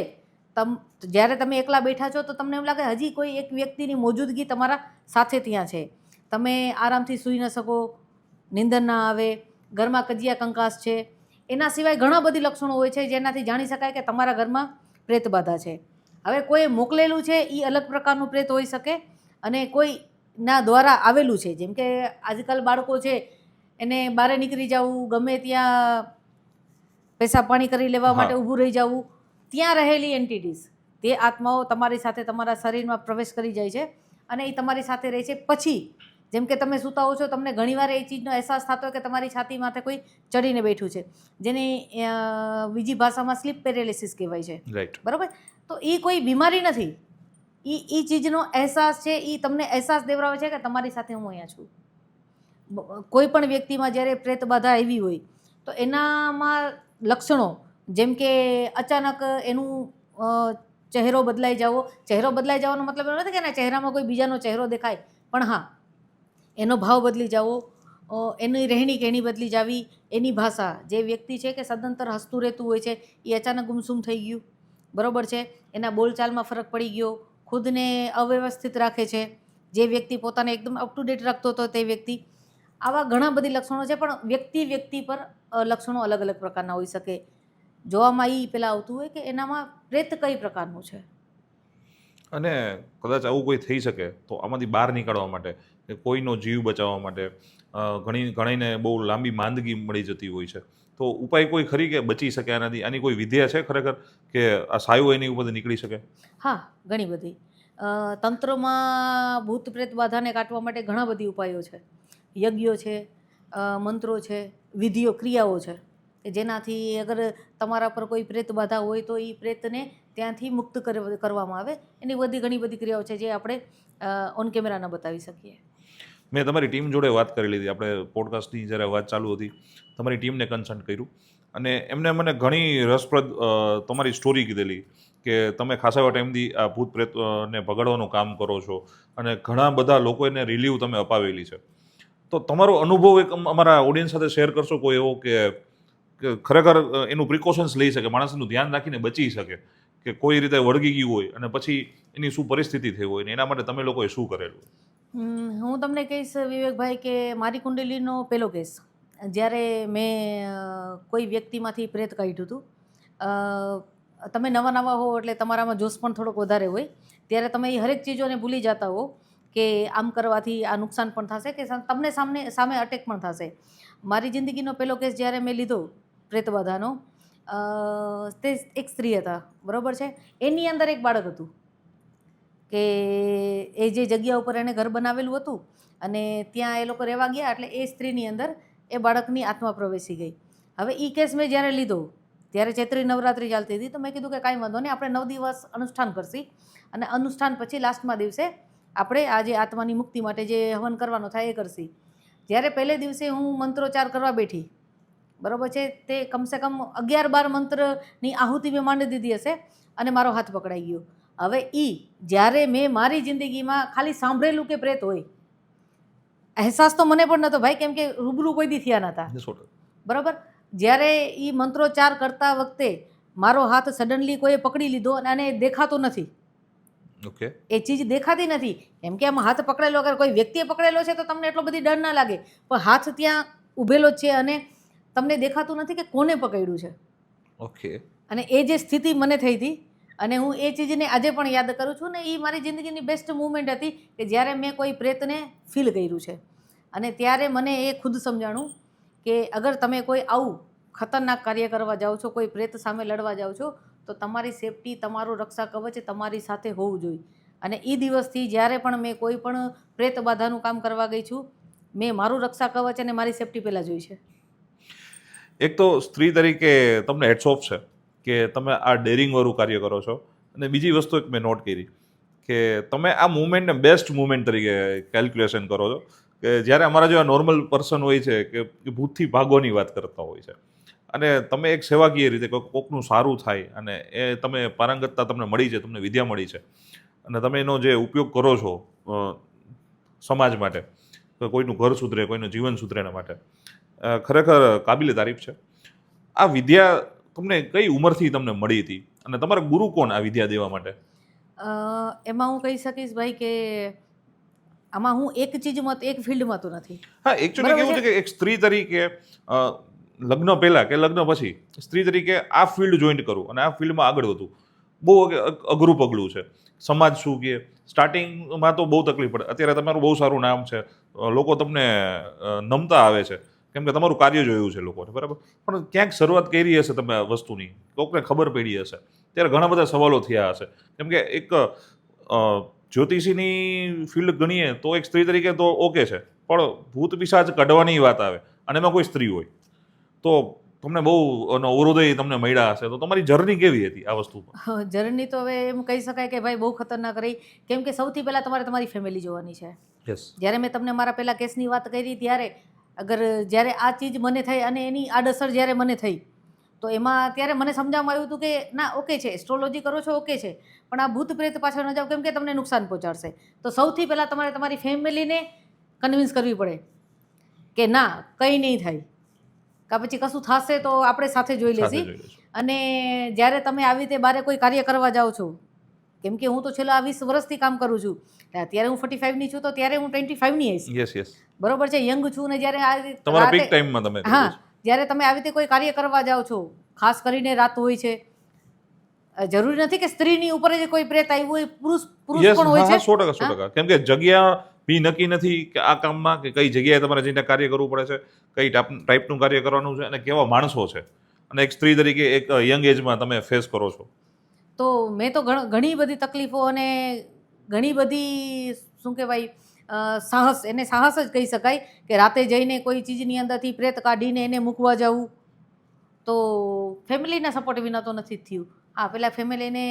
Speaker 2: જ્યારે તમે એકલા બેઠા છો તો તમને એમ લાગે હજી કોઈ એક વ્યક્તિની મોજૂદગી તમારા સાથે ત્યાં છે. તમે આરામથી સૂઈ ન શકો, નીંદર ના આવે, ઘરમાં કજિયા કંકાસ છે. એના સિવાય ઘણા બધી લક્ષણો હોય છે જેનાથી જાણી શકાય કે તમારા ઘરમાં પ્રેત બાધા છે. હવે કોઈ મોકલેલું છે એ અલગ પ્રકારનું પ્રેત હોઈ શકે અને કોઈના દ્વારા આવેલું છે. જેમ કે આજકાલ બાળકો છે એને બહાર નીકળી જવું, ગમે ત્યાં પેશાબ પાણી કરી લેવા માટે ઊભું રહી જવું, ત્યાં રહેલી એન્ટિટીઝ તે આત્માઓ તમારી સાથે તમારા શરીરમાં પ્રવેશ કરી જાય છે અને એ તમારી સાથે રહે છે. પછી જેમ કે તમે સૂતા હો છો, તમને ઘણીવાર એ ચીજનો અહેસાસ થતો હોય કે તમારી છાતી માથે કોઈ ચડીને બેઠું છે, જેને બીજી ભાષામાં સ્લીપ પેરેલિસિસ કહેવાય છે.
Speaker 1: રાઈટ.
Speaker 2: બરાબર? તો એ કોઈ બીમારી નથી. એ ચીજનો અહેસાસ છે, એ તમને અહેસાસ દેવડાવે છે કે તમારી સાથે હું અહીંયા છું. કોઈ પણ વ્યક્તિમાં જ્યારે પ્રેત બાધા આવી હોય તો એનામાં લક્ષણો જેમ કે અચાનક એનું ચહેરો બદલાઈ જવો. ચહેરો બદલાઈ જવાનો મતલબ એવો નથી કે એના ચહેરામાં કોઈ બીજાનો ચહેરો દેખાય, પણ હા, એનો ભાવ બદલી જવો, એની રહેણી કહેણી બદલી જાવી, એની ભાષા, જે વ્યક્તિ છે કે સદંતર હસતું રહેતું હોય છે એ અચાનક ગુમસુમ થઈ ગયું. બરાબર છે? એના બોલચાલમાં ફરક પડી ગયો, ખુદને અવ્યવસ્થિત રાખે છે. જે વ્યક્તિ પોતાને એકદમ અપ ટુ ડેટ રાખતો હતો તે વ્યક્તિ. આવા ઘણા બધી લક્ષણો છે, પણ વ્યક્તિ પર લક્ષણો અલગ અલગ પ્રકારના હોઈ શકે. જોવામાં એ પહેલાં આવતું હોય કે એનામાં પ્રેત કઈ પ્રકારનું છે.
Speaker 1: અને કદાચ આવું કોઈ થઈ શકે તો આમાંથી બહાર નીકળવા માટે કે કોઈનો જીવ બચાવવા માટે ઘણીને બહુ લાંબી માંદગી મળી જતી હોય છે, તો ઉપાય કોઈ ખરી કે બચી શકે આનાથી? આની કોઈ વિદ્યા છે ખરેખર કે આ સાયું એની ઉપરથી નીકળી શકે?
Speaker 2: હા, ઘણી બધી. તંત્રમાં ભૂત પ્રેત બાધાને કાઢવા માટે ઘણા બધી ઉપાયો છે. યજ્ઞો છે, મંત્રો છે, વિધિઓ, ક્રિયાઓ છે કે જેનાથી અગર તમારા પર કોઈ પ્રેત બાધા હોય તો એ પ્રેતને ત્યાંથી મુક્ત કરવામાં આવે. એની ઘણી બધી ક્રિયાઓ છે જે આપણે ઓન કેમેરા ન બતાવી શકીએ.
Speaker 1: મેં તમારી ટીમ જોડે વાત કરી લીધી, આપણે પોડકાસ્ટની જ્યારે વાત ચાલુ હતી તમારી ટીમને કન્સલ્ટ કર્યું અને એમને મને ઘણી રસપ્રદ તમારી સ્ટોરી કીધેલી કે તમે ખાસા એવા ટાઈમથી આ ભૂત પ્રેતને ભગાડવાનું કામ કરો છો અને ઘણા બધા લોકો એને રિલીવ તમે અપાવેલી છે. તો તમારો અનુભવ એક અમારા ઓડિયન્સ સાથે શેર કરશો કોઈ એવો કે ખરેખર એનું પ્રિકોશન્સ લઈ શકે, માણસનું ધ્યાન રાખીને બચી શકે, કે કોઈ રીતે વળગી ગયું હોય અને પછી એની શું પરિસ્થિતિ થઈ હોય ને એના માટે તમે લોકોએ શું કરેલું?
Speaker 2: હું તમને કહીશ વિવેકભાઈ કે મારી કુંડલીનો પહેલો કેસ જ્યારે મેં કોઈ વ્યક્તિમાંથી પ્રેત કાઢ્યું હતું. તમે નવા હો એટલે તમારામાં જોશ પણ થોડોક વધારે હોય, ત્યારે તમે એ હરેક ચીજોને ભૂલી જતા હો કે આમ કરવાથી આ નુકસાન પણ થશે કે તમને સામે અટેક પણ થશે. મારી જિંદગીનો પહેલો કેસ જ્યારે મેં લીધો પ્રેત બાધાનો, તે એક સ્ત્રી હતા. બરાબર છે? એની અંદર એક બાળક હતું કે એ જે જગ્યા ઉપર એણે ઘર બનાવેલું હતું અને ત્યાં એ લોકો રહેવા ગયા એટલે એ સ્ત્રીની અંદર એ બાળકની આત્મા પ્રવેશી ગઈ. હવે એ કેસ મેં જ્યારે લીધો ત્યારે ચૈત્રી નવરાત્રિ ચાલતી હતી, તો મેં કીધું કે કાંઈ વાંધો નહીં, આપણે 9 દિવસ અનુષ્ઠાન કરશી અને અનુષ્ઠાન પછી લાસ્ટમાં દિવસે આપણે આ જે આત્માની મુક્તિ માટે જે હવન કરવાનો થાય એ કરશી. જ્યારે પહેલે દિવસે હું મંત્રોચ્ચાર કરવા બેઠી, બરાબર છે, તે કમસે કમ 11-12 મંત્રની આહુતિ મેં માંડી દીધી હશે અને મારો હાથ પકડાઈ ગયો. હવે જ્યારે મેં મારી જિંદગીમાં ખાલી સાંભળેલું કે પ્રેત હોય, અહેસાસ તો મને પણ નહોતો ભાઈ, કેમ કે રૂબરૂ કોઈ દી થયા નહોતા. બરાબર? જ્યારે એ મંત્રોચ્ચાર કરતા વખતે મારો હાથ સડનલી કોઈએ પકડી લીધો અને દેખાતો નથી.
Speaker 1: ઓકે.
Speaker 2: એ ચીજ દેખાતી નથી, કેમ કે આમાં હાથ પકડેલો, અગર કોઈ વ્યક્તિએ પકડેલો છે તો તમને એટલો બધી ડર ના લાગે, પણ હાથ ત્યાં ઊભેલો જ છે અને તમને દેખાતું નથી કે કોને પકડ્યું છે.
Speaker 1: ઓકે.
Speaker 2: અને એ જે સ્થિતિ મને થઈ હતી અને હું એ ચીજને આજે પણ યાદ કરું છું ને એ મારી જિંદગીની બેસ્ટ મુવમેન્ટ હતી કે જ્યારે મેં કોઈ પ્રેતને ફીલ કર્યું છે. અને ત્યારે મને એ ખુદ સમજાણું કે અગર તમે કોઈ આવું ખતરનાક કાર્ય કરવા જાઓ છો, કોઈ પ્રેત સામે લડવા જાઓ છો, તો તમારી સેફટી, તમારું રક્ષા કવચ તમારી સાથે હોવું જોઈએ. અને એ દિવસથી જ્યારે પણ મેં કોઈ પણ પ્રેત બાધાનું કામ કરવા ગઈ છું, મેં મારું રક્ષા કવચ અને મારી સેફટી પહેલાં જોઈ છે.
Speaker 1: એક તો સ્ત્રી તરીકે તમને હેટ્સ ઓફ છે કે તમે આ ડેરિંગવાળું કાર્ય કરો છો, અને બીજી વસ્તુ એક મેં નોટ કરી કે તમે આ મુવમેન્ટને બેસ્ટ મુવમેન્ટ તરીકે કેલ્ક્યુલેશન કરો છો કે જ્યારે અમારા જેવા નોર્મલ પર્સન હોય છે કે ભૂતથી ભાગવાની વાત કરતા હોય છે, અને તમે એક સેવાકીય રીતે કોકનું સારું થાય અને એ તમે પારંગતતા તમને મળી છે, તમને વિદ્યા મળી છે અને તમે એનો જે ઉપયોગ કરો છો સમાજ માટે, કોઈનું ઘર સુધરે, કોઈનું જીવન સુધરે એના માટે, ખરેખર કાબિલે તારીફ છે. આ વિદ્યા તમને કઈ ઉંમરથી તમને મળી હતી અને તમારા ગુરુ કોણ આ વિદ્યા દેવા માટે?
Speaker 2: એમાં હું કહી શકીશ ભાઈ કે આમાં હું એક ચીજમાં એક ફિલ્ડમાં તો નથી.
Speaker 1: હા, એકચ્યુઅલી
Speaker 2: બરાબર
Speaker 1: કેવું છે કે એક સ્ત્રી તરીકે લગ્ન પહેલા કે લગ્ન પછી સ્ત્રી તરીકે આ ફિલ્ડ જોઈન્ટ કરું અને આ ફિલ્ડમાં આગળ વધવું બહુ અઘરું પગલું છે. સમાજ શું કહે, સ્ટાર્ટિંગમાં તો બહુ તકલીફ પડે. અત્યારે તમારું બહુ સારું નામ છે, લોકો તમને નમતા આવે છે કેમ કે તમારું કાર્ય જોયું છે લોકોને, બરાબર. પણ ક્યાંક શરૂઆત કરી હશે તમે આ વસ્તુની, કોકને ખબર પડી હશે, ત્યારે ઘણા બધા સવાલો થયા હશે. કેમ કે એક જ્યોતિષીની ફિલ્ડ ગણીએ તો એક સ્ત્રી તરીકે તો ઓકે છે, પણ ભૂત પિશાચ કાઢવાની વાત આવે અને એમાં કોઈ સ્ત્રી હોય તો તમને બહુ અવરોધય તમને મળ્યા હશે. તો તમારી જર્ની કેવી હતી આ વસ્તુમાં?
Speaker 2: જર્ની તો હવે એમ કહી શકાય કે ભાઈ બહુ ખતરનાક રહી. કેમ કે સૌથી પહેલાં તમારે તમારી ફેમિલી જોવાની છે.
Speaker 1: યસ.
Speaker 2: જ્યારે મેં તમને મારા પહેલાં કેસની વાત કરી ત્યારે જ્યારે આ ચીજ મને થઈ અને એની આડઅસર જ્યારે મને થઈ તો એમાં ત્યારે મને સમજાવવામાં આવ્યું હતું કે ના ઓકે છે, એસ્ટ્રોલોજી કરો છો ઓકે છે, પણ આ ભૂત પ્રેત પાછળ ન જાઓ કેમ કે તમને નુકસાન પહોંચાડશે. તો સૌથી પહેલાં તમારે તમારી ફેમિલીને કન્વિન્સ કરવી પડે કે ના કંઈ નહીં થાય, કાં પછી કશું થશે તો આપણે સાથે જોઈ લેશી. અને જ્યારે તમે આવી રીતે બારે કોઈ કાર્ય કરવા જાઓ છો, કેમ કે હું તો છેલ્લા 20 વર્ષથી કામ કરું છું, અત્યારે હું 45ની છું તો ત્યારે હું 25ની હઈશ.
Speaker 1: Yes yes.
Speaker 2: બરોબર છે, યંગ છું ને જ્યારે આ
Speaker 1: તમારા પીક ટાઈમમાં તમે
Speaker 2: હા, જ્યારે તમે આવી રીતે કોઈ કાર્ય કરવા જાઓ છો, ખાસ કરીને રાત હોય છે, જરૂરી નથી કે સ્ત્રીની ઉપર જ કોઈ પ્રેત આવ્યું હોય, પુરુષ પણ હોય છે.
Speaker 1: 100%. કેમ કે જગ્યા બી નક્કી નથી કે આ કામમાં કે કઈ જગ્યાએ તમારે જઈને કાર્ય કરવું પડે છે, કઈ ટાઈપનું કાર્ય કરવાનું છે અને કેવા માણસો છે, અને એક સ્ત્રી તરીકે એક યંગ એજમાં તમે ફેસ કરો છો.
Speaker 2: તો મેં તો ઘણી બધી તકલીફો અને ઘણી બધી શું કહેવાય સાહસ, એને સાહસ જ કહી શકાય કે રાતે જઈને કોઈ ચીજની અંદરથી પ્રેત કાઢીને એને મૂકવા જવું. તો ફેમિલીના સપોર્ટ વિના તો નથી જ થયું. હા, પહેલાં ફેમિલીને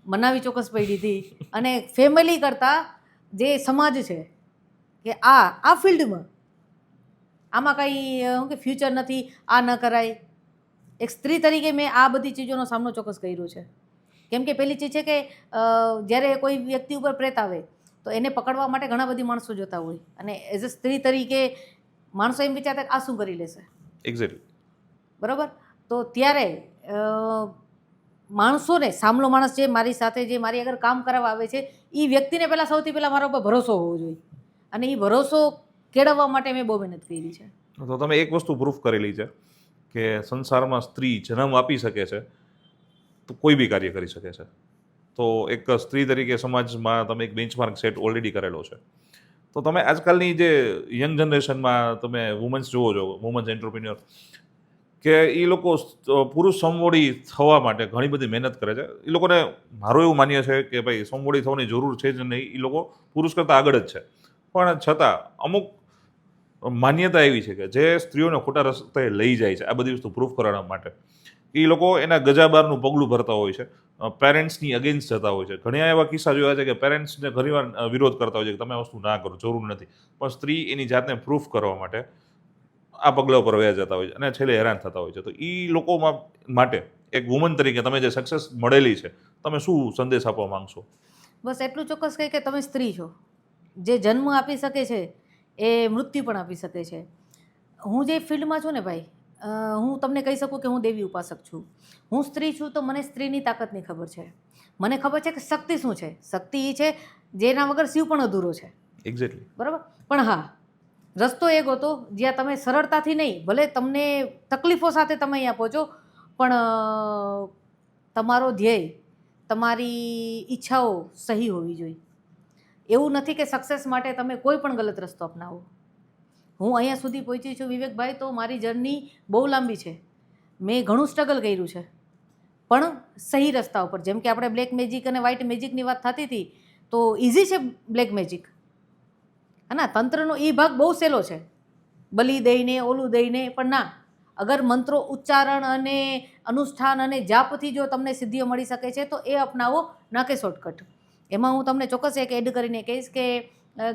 Speaker 2: મનાવી ચોક્કસ પડી હતી, અને ફેમિલી કરતાં જે સમાજ છે કે આ ફિલ્ડમાં આમાં કંઈ શું કે ફ્યુચર નથી, આ ન કરાય. એક સ્ત્રી તરીકે મેં આ બધી ચીજોનો સામનો ચોક્કસ કર્યો છે. કેમ કે પહેલી ચીજ છે કે જ્યારે કોઈ વ્યક્તિ ઉપર પ્રેત આવે તો એને પકડવા માટે ઘણા બધી માણસો જોતા હોય, અને એઝ અ સ્ત્રી તરીકે માણસો એમ વિચારતા કે આ શું કરી લેશે.
Speaker 1: એક્ઝેક્ટલી.
Speaker 2: બરાબર. તો ત્યારે માણસોને, સામલો માણસ જે મારી સાથે જે મારી આગળ કામ કરાવવા આવે છે એ વ્યક્તિને પહેલાં સૌથી પહેલાં મારા ઉપર ભરોસો હોવો જોઈએ, અને એ ભરોસો કેળવવા માટે મેં બહુ મહેનત કરી છે.
Speaker 1: તો તમે એક વસ્તુ પ્રૂફ કરેલી છે કે સંસારમાં સ્ત્રી જન્મ આપી શકે છે તો કોઈ બી કાર્ય કરી શકે છે. તો એક સ્ત્રી તરીકે સમાજમાં તમે એક બેન્ચમાર્ક સેટ ઓલરેડી કરેલો છે. તો તમે આજકાલની જે યંગ જનરેશનમાં તમે વુમન્સ જુઓ છો, વુમન્સ એન્ટરપ્રિન્યોર, કે એ લોકો પુરુષ સમવડી થવા માટે ઘણી બધી મહેનત કરે છે. એ લોકોને મારું એવું માન્ય છે કે ભાઈ સમવડી થવાની જરૂર છે જ નહીં, એ લોકો પુરુષ કરતાં આગળ જ છે. પણ છતાં અમુક માન્યતા એવી છે કે જે સ્ત્રીઓને ખોટા રસ્તે લઈ જાય છે આ બધી વસ્તુ પ્રૂફ કરવા માટે, એ લોકો એના ગજાબારનું પગલું ભરતા હોય છે, પેરેન્ટ્સની અગેન્સ્ટ જતા હોય છે. ઘણા એવા કિસ્સા જોયા છે કે પેરેન્ટ્સને ઘણીવાર વિરોધ કરતા હોય છે કે તમે આ વસ્તુ ના કરો, જરૂર નથી. પણ સ્ત્રી એની જાતને પ્રૂફ કરવા માટે આ પગલા પર વયા જતા હોય છે અને છેલ્લે હેરાન થતા હોય છે. તો એ લોકો માટે એક વુમન તરીકે તમે જે સક્સેસ મળેલી છે, તમે શું સંદેશ આપવા માંગશો?
Speaker 2: બસ એટલું ચોક્કસ કહે કે તમે સ્ત્રી છો, જે જન્મ આપી શકે છે એ મૃત્યુ પણ આપી શકે છે. હું જે ફિલ્ડમાં છું ને ભાઈ, હું તમને કહી શકું કે હું દેવી ઉપાસક છું. હું સ્ત્રી છું તો મને સ્ત્રીની તાકાતની ખબર છે. મને ખબર છે કે શક્તિ શું છે. શક્તિ એ છે જેના વગર શિવ પણ અધૂરો છે.
Speaker 1: એક્ઝેક્ટલી.
Speaker 2: બરાબર. પણ હા, રસ્તો એક હતો જ્યાં તમે સરળતાથી નહીં, ભલે તમને તકલીફો સાથે તમે અહીંયા પહોંચો, પણ તમારો ધ્યેય, તમારી ઈચ્છાઓ સહી હોવી જોઈએ. એવું નથી કે સક્સેસ માટે તમે કોઈ પણ ગલત રસ્તો અપનાવો. હું અહીંયા સુધી પહોંચી છું વિવેકભાઈ, તો મારી જર્ની બહુ લાંબી છે. મેં ઘણું સ્ટ્રગલ કર્યું છે, પણ સહી રસ્તા ઉપર. જેમ કે આપણે બ્લેક મેજિક અને વ્હાઇટ મેજિકની વાત થતી હતી, તો ઇઝી છે બ્લેક મેજિક, હા, તંત્રનો એ ભાગ બહુ સહેલો છે, બલી દઈને ઓલું દઈને. પણ ના, અગર મંત્રો ઉચ્ચારણ અને અનુષ્ઠાન અને જાપથી જો તમને સિદ્ધિઓ મળી શકે છે તો એ અપનાવો, ના કે શોર્ટકટ. એમાં હું તમને ચોક્કસ એક એડ કરીને કહીશ કે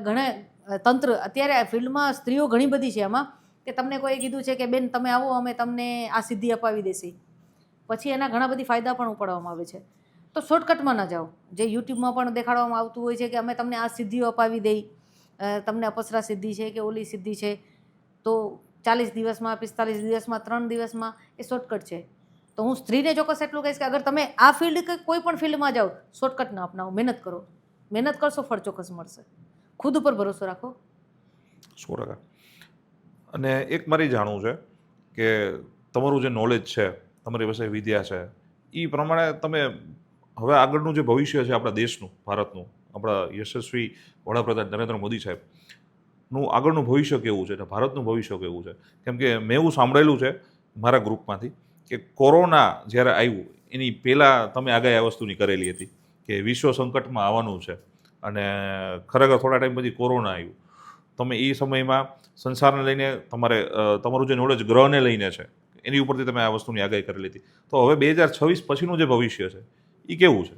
Speaker 2: ઘણા તંત્ર અત્યારે આ ફિલ્ડમાં સ્ત્રીઓ ઘણી બધી છે એમાં, કે તમને કોઈ કીધું છે કે બેન તમે આવો અમે તમને આ સિદ્ધિ અપાવી દેશી, પછી એના ઘણા બધી ફાયદા પણ ઉપાડવામાં આવે છે. તો શોર્ટકટમાં ન જાઓ. જે યુટ્યુબમાં પણ દેખાડવામાં આવતું હોય છે કે અમે તમને આ સિદ્ધિઓ અપાવી દઈ, તમને અપસરા સિદ્ધિ છે કે ઓલી સિદ્ધિ છે, તો 40 દિવસમાં, 45 દિવસમાં, 3 દિવસમાં એ શોર્ટકટ છે. તો હું સ્ત્રીને ચોક્કસ એટલું કહીશ કે અગર તમે આ ફિલ્ડ કે કોઈ પણ ફિલ્ડમાં જાઓ, શોર્ટકટ ના અપનાવો, મહેનત કરો. મહેનત કરશો, ફળ ચોક્કસ મળશે. ખુદ ઉપર ભરોસો રાખો.
Speaker 1: 100%. અને એક મારી જાણવું છે કે તમારું જે નોલેજ છે, તમારી પાસે વિદ્યા છે, એ પ્રમાણે તમે હવે આગળનું જે ભવિષ્ય છે આપણા દેશનું, ભારતનું, આપણા યશસ્વી વડાપ્રધાન નરેન્દ્ર મોદી સાહેબનું આગળનું ભવિષ્ય કેવું છે અને ભારતનું ભવિષ્ય કેવું છે? કેમ કે મેં એવું સાંભળેલું છે મારા ગ્રુપમાંથી કે કોરોના જ્યારે આવ્યું એની પહેલાં તમે આગાહી આ વસ્તુની કરેલી હતી કે વિશ્વ સંકટમાં આવવાનું છે અને ખરેખર થોડા ટાઈમ પછી કોરોના આવ્યું. તમે એ સમયમાં સંસારને લઈને તમારું જે નોલેજ ગ્રહને લઈને છે એની ઉપરથી તમે આ વસ્તુની આગાહી કરેલી હતી. તો હવે 2026 પછીનું જે ભવિષ્ય છે એ કેવું છે?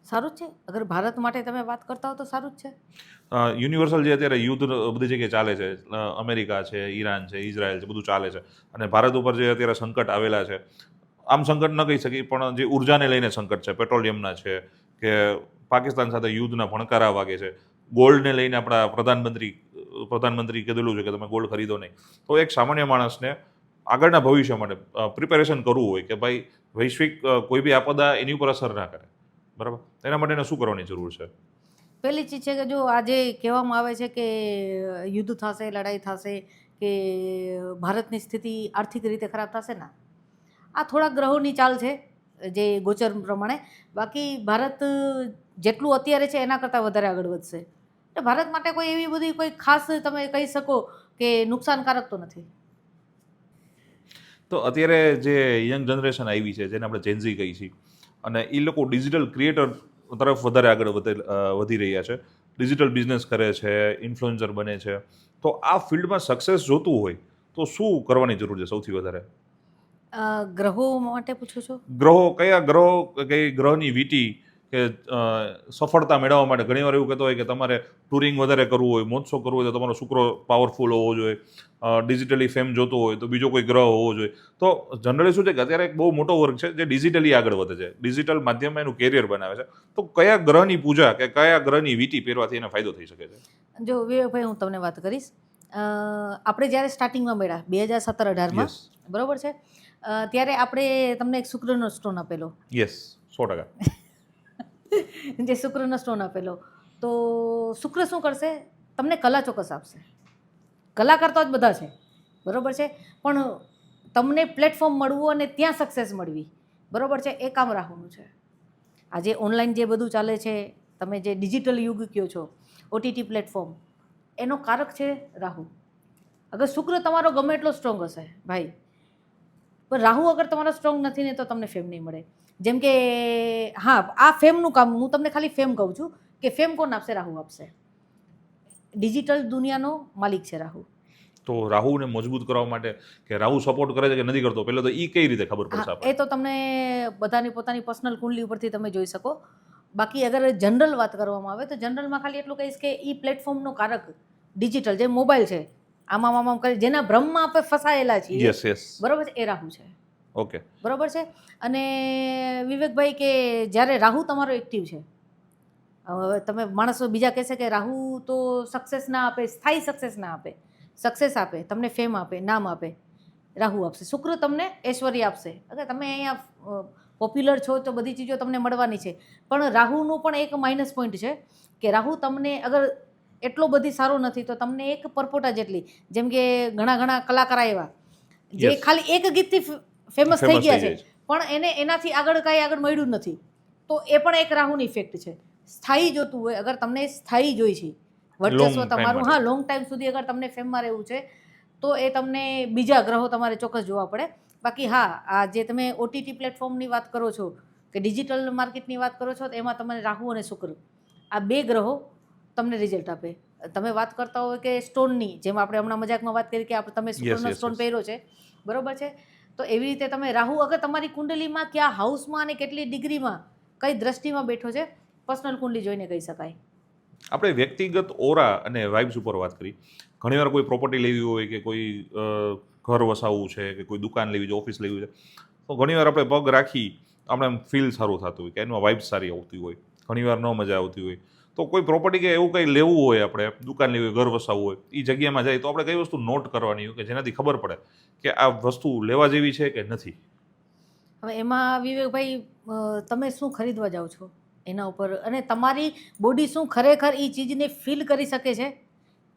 Speaker 2: સારું જ છે. અગર ભારત માટે તમે વાત કરતા હો તો સારું જ છે.
Speaker 1: યુનિવર્સલ જે અત્યારે યુદ્ધ બધી જગ્યાએ ચાલે છે, અમેરિકા છે, ઈરાન છે, ઇઝરાયલ છે, બધું ચાલે છે અને ભારત ઉપર જે અત્યારે સંકટ આવેલા છે, આમ સંકટ ન કહી શકીએ પણ જે ઉર્જાને લઈને સંકટ છે, પેટ્રોલિયમના છે કે પાકિસ્તાન સાથે યુદ્ધના ભણકારા વાગે છે, ગોલ્ડને લઈને આપણા પ્રધાનમંત્રી કીધેલું છે કે તમે ગોલ્ડ ખરીદો નહીં. તો એક સામાન્ય માણસને આગળના ભવિષ્ય માટે પ્રિપેરેશન કરવું હોય કે ભાઈ વૈશ્વિક કોઈ બી આપદા એની ઉપર અસર ના કરે, બરાબર, એના માટે એને શું કરવાની જરૂર છે?
Speaker 2: પહેલી ચીજ છે કે જો આજે કહેવામાં આવે છે કે યુદ્ધ થશે, લડાઈ થશે, કે ભારતની સ્થિતિ આર્થિક રીતે ખરાબ થશે ને, આ થોડા ગ્રહોની ચાલ છે જે ગોચર પ્રમાણે. બાકી ભારત જેટલું અત્યારે છે એના કરતાં વધારે આગળ વધશે. એટલે ભારત માટે કોઈ એવી બધી કોઈ ખાસ તમે કહી શકો કે નુકસાનકારક તો નથી.
Speaker 1: તો અત્યારે જે યંગ જનરેશન આવી છે જેને આપણે જેન્ઝી કહીએ છીએ અને એ લોકો ડિજિટલ ક્રિએટર તરફ વધારે આગળ વધી રહ્યા છે, ડિજિટલ બિઝનેસ કરે છે, ઇન્ફ્લુએન્સર બને છે. તો આ ફિલ્ડમાં સક્સેસ જોતું હોય તો શું કરવાની જરૂર છે સૌથી વધારે?
Speaker 2: ગ્રહો માટે પૂછો છો?
Speaker 1: કઈ ગ્રહની વીટી કે સફળતા મેળવવા માટે ઘણીવાર એવું કહેતો હોય કે તમારે ટુરિંગ વધારે કરવું હોય, મોજશોખ કરવું હોય તો તમારો શુક્ર પાવરફુલ હોવો જોઈએ, ડિજિટલી ફેમ જોતો હોય તો બીજો કોઈ ગ્રહ હોવો જોઈએ. તો જનરલી શું છે કે અત્યારે એક બહુ મોટો વર્ગ છે જે ડિજિટલી આગળ વધે છે, ડિજિટલ માધ્યમમાં એનું કેરિયર બનાવે છે. તો કયા ગ્રહની પૂજા કે કયા ગ્રહની વીટી પહેરવાથી એને ફાયદો થઈ શકે છે?
Speaker 2: જો વિવેકભાઈ, હું તમને વાત કરીશ. આપણે જ્યારે સ્ટાર્ટિંગમાં મળ્યા 2017-18માં, બરોબર છે, ત્યારે આપણે તમને એક શુક્રનો સ્ટોન આપેલો.
Speaker 1: યસ, 100%.
Speaker 2: જે શુક્રનો સ્ટોન આપેલો, તો શુક્ર શું કરશે? તમને કલા ચોક્કસ આપશે. કલાકાર તો જ બધા છે, બરોબર છે, પણ તમને પ્લેટફોર્મ મળવું અને ત્યાં સક્સેસ મળવી, બરોબર છે, એ કામ રાહુનું છે. આજે ઓનલાઈન જે બધું ચાલે છે, તમે જે ડિજિટલ યુગ કહો છો, ઓટીટી પ્લેટફોર્મ, એનો કારક છે રાહુ. અગર શુક્ર તમારો ગમે એટલો સ્ટ્રોંગ હશે ભાઈ, પણ રાહુ અગર તમારો સ્ટ્રોંગ નથી ને તો તમને ફેમ નહીં મળે. જેમ કે હા, આ ફેમનું કામ હું તમને ખાલી ફેમ કહું છું કે ફેમ કોણ આપશે? રાહુ આપશે. ડિજિટલ દુનિયાનો માલિક છે રાહુ.
Speaker 1: તો રાહુને મજબૂત કરવા માટે કે રાહુ સપોર્ટ કરે છે કે નથી કરતો, પહેલા તો એ કઈ રીતે ખબર પડશે આપણે?
Speaker 2: એ તો તમને બધાની પોતાની પર્સનલ કુંડલી ઉપરથી તમે જોઈ શકો. બાકી અગર જનરલ વાત કરવામાં આવે તો જનરલમાં ખાલી એટલું કહીશ કે એ પ્લેટફોર્મનો કારક ડિજિટલ જે મોબાઈલ છે, આમાં કરી જેના ભ્રમમાં આપણે ફસાયેલા છીએ, બરોબર છે, એ રાહુ છે.
Speaker 1: ઓકે,
Speaker 2: બરોબર છે. અને વિવેકભાઈ કે જ્યારે રાહુ તમારો એક્ટિવ છે, હવે તમે માણસો બીજા કહેશે કે રાહુ તો સક્સેસ ના આપે, સ્થાયી સક્સેસ ના આપે. સક્સેસ આપે, તમને ફેમ આપે, નામ આપે, રાહુ આપશે. શુક્ર તમને ઐશ્વર્ય આપશે. અગર તમે અહીંયા પોપ્યુલર છો તો બધી ચીજો તમને મળવાની છે, પણ રાહુનું પણ એક માઇનસ પોઈન્ટ છે કે રાહુ તમને અગર એટલો બધી સારો નથી તો તમને એક પરપોટા જેટલી, જેમ કે ઘણા કલાકાર આવ્યા જે ખાલી એક ગીતથી ફેમસ થઈ ગયા છે, પણ એને એનાથી કાંઈ આગળ મળ્યું નથી. તો એ પણ એક રાહુની ઇફેક્ટ છે. સ્થાયી જોતું હોય, અગર તમને સ્થાયી જોઈ છે વર્ચસ્વ તમારું, હા, લોંગ ટાઈમ સુધી અગર તમને ફેમમાં રહેવું છે તો એ તમને બીજા ગ્રહો તમારે ચોક્કસ જોવા પડે. બાકી હા, આ જે તમે ઓટીટી પ્લેટફોર્મની વાત કરો છો કે ડિજિટલ માર્કેટની વાત કરો છો, તો એમાં તમને રાહુ અને શુક્ર, આ બે ગ્રહો તમને રિઝલ્ટ આપે. તમે વાત કરતા હોય કે સ્ટોનની, જેમ આપણે હમણાં મજાકમાં વાત કરી કે તમે શુક્રનો સ્ટોન પહેર્યો છે, બરોબર છે, તો એવી રીતે તમે રાહુ અગર તમારી કુંડલીમાં કયા હાઉસમાં અને કેટલી ડિગ્રીમાં કઈ દ્રષ્ટિમાં બેઠો છે, પર્સનલ કુંડલી જોઈને કહી શકાય.
Speaker 1: આપણે વ્યક્તિગત ઓરા અને વાઇબ્સ ઉપર વાત કરી. ઘણીવાર કોઈ પ્રોપર્ટી લેવી હોય કે કોઈ ઘર વસાવવું છે કે કોઈ દુકાન લેવી છે, ઓફિસ લેવી છે, તો ઘણીવાર આપણે પગ રાખી આપણે એમ ફીલ સારું થતું હોય કે એમાં વાઇબ્સ સારી આવતી હોય, ઘણીવાર ન મજા આવતી હોય. તો કોઈ પ્રોપર્ટી કે એવું કંઈ લેવું હોય, આપણે દુકાન લેવી હોય, ઘર વસાવવું હોય, એ જગ્યામાં જાય તો આપણે કઈ વસ્તુ નોટ કરવાની હોય કે જેનાથી ખબર પડે કે આ વસ્તુ લેવા જેવી છે કે નથી?
Speaker 2: હવે એમાં વિવેકભાઈ, તમે શું ખરીદવા જાઓ છો એના ઉપર, અને તમારી બોડી શું ખરેખર એ ચીજને ફીલ કરી શકે છે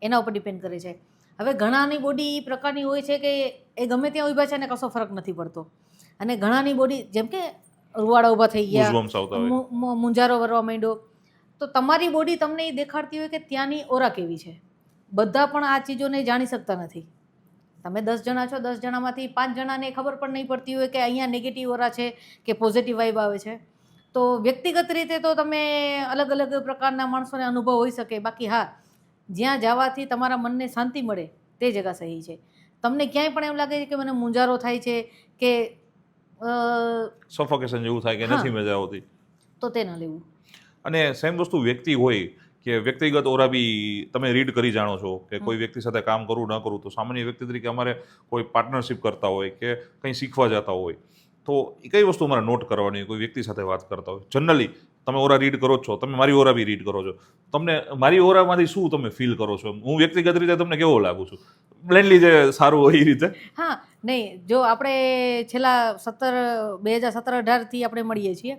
Speaker 2: એના ઉપર ડિપેન્ડ કરે છે. હવે ઘણાની બોડી એ પ્રકારની હોય છે કે એ ગમે ત્યાં ઊભા છે અને કશો ફરક નથી પડતો, અને ઘણાની બોડી જેમ કે રૂવાડા ઊભા થઈ ગયા,
Speaker 1: Goosebumps આવતા હોય.
Speaker 2: મુંજારો વરવા માંડ્યો, તો તમારી બોડી તમને એ દેખાડતી હોય કે ત્યાંની ઓરા કેવી છે. બધા પણ આ ચીજોને જાણી શકતા નથી. તમે 10 જણા છો, 10 જણામાંથી 5 જણાને ખબર પણ નહીં પડતી હોય કે અહીંયા નેગેટિવ ઓરા છે કે પોઝિટિવ વાઇબ આવે છે. તો વ્યક્તિગત રીતે તો તમે અલગ અલગ પ્રકારના માણસોને અનુભવ હોઈ શકે, બાકી હા, જ્યાં જવાથી તમારા મનને શાંતિ મળે તે જગ્યા સહી છે. તમને ક્યાંય પણ એમ લાગે છે કે મને મૂંઝારો થાય છે કે
Speaker 1: સફોકેશન જેવું થાય કે
Speaker 2: હા.
Speaker 1: નથી મજા આવતી,
Speaker 2: તો તે ન લેવું.
Speaker 1: અને સેમ વસ્તુ વ્યક્તિ હોય કે વ્યક્તિગત ઓરા બી તમે રીડ કરી જાણો છો કે કોઈ વ્યક્તિ સાથે કામ કરવું ન કરવું. તો સામાન્ય વ્યક્તિ તરીકે અમારે કોઈ પાર્ટનરશિપ કરતા હોય કે કંઈ શીખવા જતા હોય તો એ કઈ વસ્તુ અમારે નોટ કરવાની હોય કોઈ વ્યક્તિ સાથે વાત કરતા હોય? જનરલી તમે ઓરા રીડ કરો છો, તમે મારી ઓરા બી રીડ કરો છો, તમને મારી ઓરામાંથી શું તમે ફીલ કરો છો? હું વ્યક્તિગત રીતે તમને કેવો લાગુ છું? બ્લેન્ડલી જે સારું હોય એ રીતે.
Speaker 2: હા, નહીં, જો આપણે છેલ્લા 2017-18થી આપણે મળીએ છીએ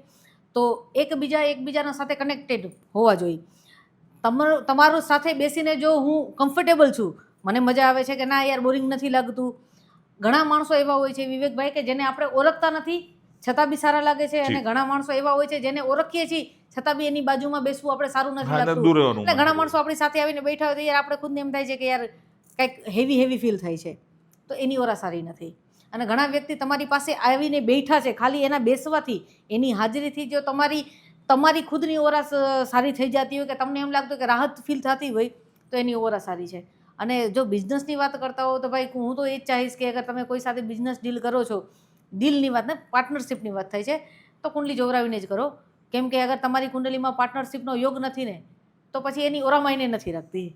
Speaker 2: તો એકબીજાના સાથે કનેક્ટેડ હોવા જોઈએ. તમારું સાથે બેસીને જો હું કમ્ફર્ટેબલ છું, મને મજા આવે છે કે ના યાર બોરિંગ નથી લાગતું. ઘણા માણસો એવા હોય છે વિવેકભાઈ કે જેને આપણે ઓળખતા નથી છતાં બી સારા લાગે છે, અને ઘણા માણસો એવા હોય છે જેને ઓળખીએ છીએ છતાં બી એની બાજુમાં બેસવું આપણે સારું નથી
Speaker 1: હા,
Speaker 2: લાગતું.
Speaker 1: દૂર રહેવાનું
Speaker 2: એટલે ઘણા
Speaker 1: મન
Speaker 2: માણસો આપણી સાથે આવીને બેઠા હોય તો યાર આપણે ખુદને એમ થાય છે કે યાર કંઈક હેવી ફીલ થાય છે, તો એની ઓરા સારી નથી. અને ઘણા વ્યક્તિ તમારી પાસે આવીને બેઠા છે, ખાલી એના બેસવાથી, એની હાજરીથી જો તમારી ખુદની ઓરા સારી થઈ જતી હોય કે તમને એમ લાગતું કે રાહત ફીલ થતી હોય તો એની ઓરા સારી છે. અને જો બિઝનેસની વાત કરતા હો તો ભાઈ હું તો એ જ ચાહીશ કે અગર તમે કોઈ સાથે બિઝનેસ ડીલ કરો છો, ડીલની વાત ને પાર્ટનરશિપની વાત થાય છે, તો કુંડલી જોવરાવીને જ કરો. કેમ કે અગર તમારી કુંડલીમાં પાર્ટનરશિપનો યોગ નથી ને તો પછી એની ઓરા માયને નથી રાખતી.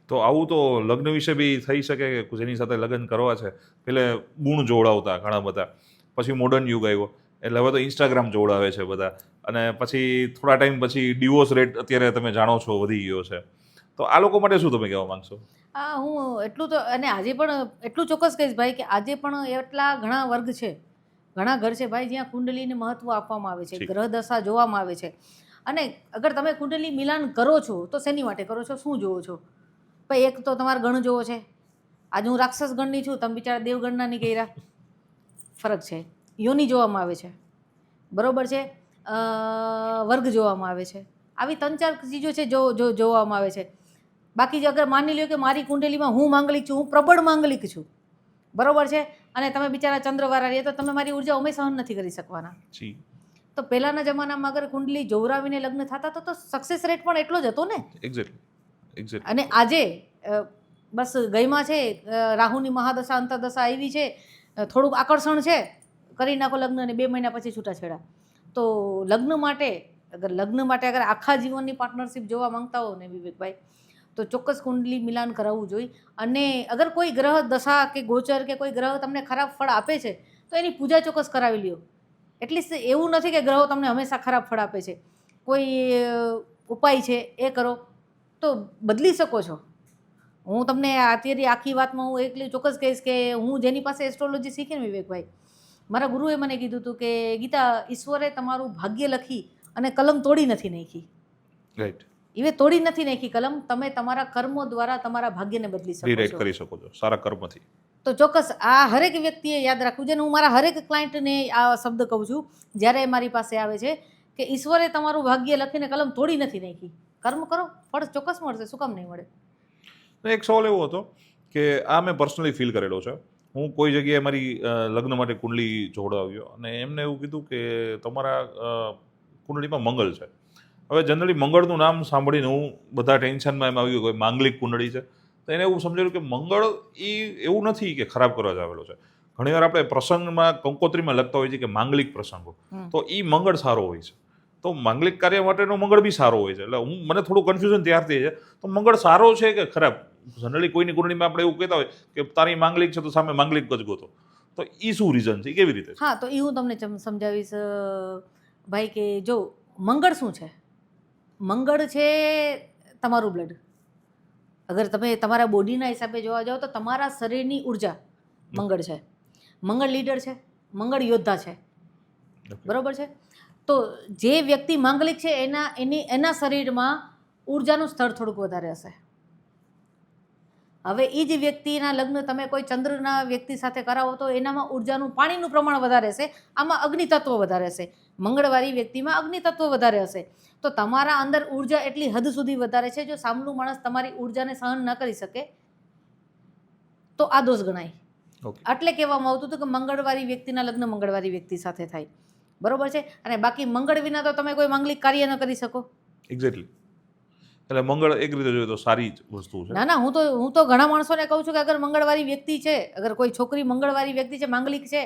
Speaker 1: તો આવું તો લગ્ન વિશે બી થઈ શકે કે જેની સાથે લગ્ન કરવા છે એટલે ગુણ જોડાવતા ઘણા બધા, પછી મોડર્ન યુગ આવ્યો એટલે હવે તો ઇન્સ્ટાગ્રામ જોડાવે છે બધા, અને પછી થોડા ટાઈમ પછી ડિવોર્સ રેટ અત્યારે તમે જાણો છો વધી ગયો છે. તો આ લોકો માટે શું તમે કહેવા માંગશો?
Speaker 2: હા, હું એટલું તો, અને આજે પણ એટલું ચોક્કસ કહીશ ભાઈ કે આજે પણ એટલા ઘણા વર્ગ છે, ઘણા ઘર છે ભાઈ જ્યાં કુંડલીને મહત્વ આપવામાં આવે છે, ગ્રહ દશા જોવામાં આવે છે. અને અગર તમે કુંડલી મિલાન કરો છો તો શેની માટે કરો છો, શું જોવો છો? ભાઈ એક તો તમારા ગણ જોવો છે. આજે હું રાક્ષસ ગણની છું, તમે બિચારા દેવગણના નહીં કર્યા, ફરક છે. યોની જોવામાં આવે છે, બરોબર છે, વર્ગ જોવામાં આવે છે, આવી 3-4 ચીજો છે જોવામાં આવે છે. બાકી જો અગર માની લ્યો કે મારી કુંડલીમાં હું માંગલિક છું, હું પ્રબળ માંગલિક છું, બરોબર છે, અને તમે બિચારા ચંદ્રવાળા રહ્યા તો તમે મારી ઉર્જા અમે સહન નથી કરી શકવાના. તો પહેલાના જમાનામાં અગર કુંડલી જોવરાવીને લગ્ન થતા તો સક્સેસ રેટ પણ એટલો જ હતો ને.
Speaker 1: એક્ઝેક્ટલી.
Speaker 2: અને આજે બસ ગઈમાં છે, રાહુની મહાદશા અંતરદશા આવી છે, થોડુંક આકર્ષણ છે, કરી નાખો લગ્ન અને 2 મહિના પછી છૂટાછેડા. તો લગ્ન માટે અગર આખા જીવનની પાર્ટનરશિપ જોવા માંગતા હો ને વિવેકભાઈ, તો ચોક્કસ કુંડલી મિલાન કરાવવું જોઈએ. અને અગર કોઈ ગ્રહ દશા કે ગોચર કે કોઈ ગ્રહ તમને ખરાબ ફળ આપે છે તો એની પૂજા ચોક્કસ કરાવી લ્યો. એટલીસ્ટ એવું નથી કે ગ્રહો તમને હંમેશા ખરાબ ફળ આપે છે, કોઈ ઉપાય છે એ કરો તો બદલી શકો છો. હું તમને અત્યારે આખી વાતમાં હું એટલી ચોક્કસ કહીશ કે હું જેની પાસે એસ્ટ્રોલોજી શીખી ને વિવેકભાઈ, મારા ગુરુએ મને કીધું હતું કે ગીતા, ઈશ્વરે તમારું ભાગ્ય લખી અને કલમ તોડી નથી નાખી.
Speaker 1: રાઈટ.
Speaker 2: એ તોડી નથી નાખી કલમ, તમે તમારા કર્મો દ્વારા તમારા ભાગ્યને બદલી શકો
Speaker 1: રીરાઇટ
Speaker 2: છો.
Speaker 1: કરી શકો છો સારા કર્મથી.
Speaker 2: તો ચોક્કસ આ હરેક વ્યક્તિએ યાદ રાખવું છે. હું મારા હરેક ક્લાયન્ટને આ શબ્દ કહું છું જ્યારે મારી પાસે આવે છે કે ઈશ્વરે તમારું ભાગ્ય લખીને કલમ તોડી નથી નાખી. કર્મ કરો, ફળ ચોક્કસ મળશે, શું કામ નહીં મળે?
Speaker 1: એક સવાલ એવો હતો કે આ મેં પર્સનલી ફીલ કરેલો છે. હું કોઈ જગ્યાએ મારી લગ્ન માટે કુંડલી જોડાવ્યો અને એમને એવું કીધું કે તમારા કુંડલીમાં મંગળ છે. હવે જનરલી મંગળનું નામ સાંભળીને હું બધા ટેન્શનમાં એમ આવ્યું કોઈ માંગલિક કુંડળી છે, તો એને એવું સમજાયું કે મંગળ એ એવું નથી કે ખરાબ કરવા જ આવેલો છે. ઘણીવાર આપણે પ્રસંગમાં કંકોત્રીમાં લખતા હોઈએ છીએ કે માંગલિક પ્રસંગો, તો એ મંગળ સારો હોય છે. તો માંગલિક કાર્ય માટેનો મંગળ બી સારો હોય છે. એટલે મને થોડું કન્ફ્યુઝન ત્યાર થઈ છે, તો મંગળ સારો છે કે ખરાબ? જનરલી કોઈની કુંડળીમાં આપણે એવું કહેતા હોય કે તારી માંગલિક છે તો સામે માંગલિક જ ગોતો, તો એ શું રીઝન છે, કેવી રીતે?
Speaker 2: હા, તો એ હું તમને સમજાવીશ ભાઈ કે જો મંગળ શું છે, મંગળ છે તમારું બ્લડ. અગર તમે તમારા બોડીના હિસાબે જોવા જાઓ તો તમારા શરીરની ઉર્જા મંગળ છે. મંગળ લીડર છે, મંગળ યોદ્ધા છે, બરોબર છે. તો જે વ્યક્તિ માંગલિક છે એના શરીરમાં ઉર્જાનું સ્તર થોડુંક વધારે હશે. હવે એ જ વ્યક્તિના લગ્ન તમે કોઈ ચંદ્રના વ્યક્તિ સાથે કરાવો તો એનામાં ઉર્જાનું પાણીનું પ્રમાણ વધારે હશે, આમાં અગ્નિ તત્વ વધારે હશે. મંગળવાળી વ્યક્તિમાં અગ્નિ તત્વ વધારે હશે. તો તમારા અંદર ઉર્જા એટલી હદ સુધી વધારે છે, જો સામનું માણસ તમારી ઉર્જાને સહન ન કરી શકે તો આ દોષ ગણાય. એટલે કહેવામાં આવતું હતું કે મંગળવાળી વ્યક્તિના લગ્ન મંગળવાળી વ્યક્તિ સાથે થાય, બરોબર છે. અને બાકી મંગળ વિના તો તમે કોઈ માંગલિક કાર્ય ન કરી શકો.
Speaker 1: એક્ઝેક્ટલી. એટલે મંગળ એક રીતે જોઈએ તો સારી જ વસ્તુ છે.
Speaker 2: ના હું તો ઘણા માણસોને કહું છું કે અગર મંગળવાળી વ્યક્તિ છે, અગર કોઈ છોકરી મંગળવાળી વ્યક્તિ છે, માંગલિક છે,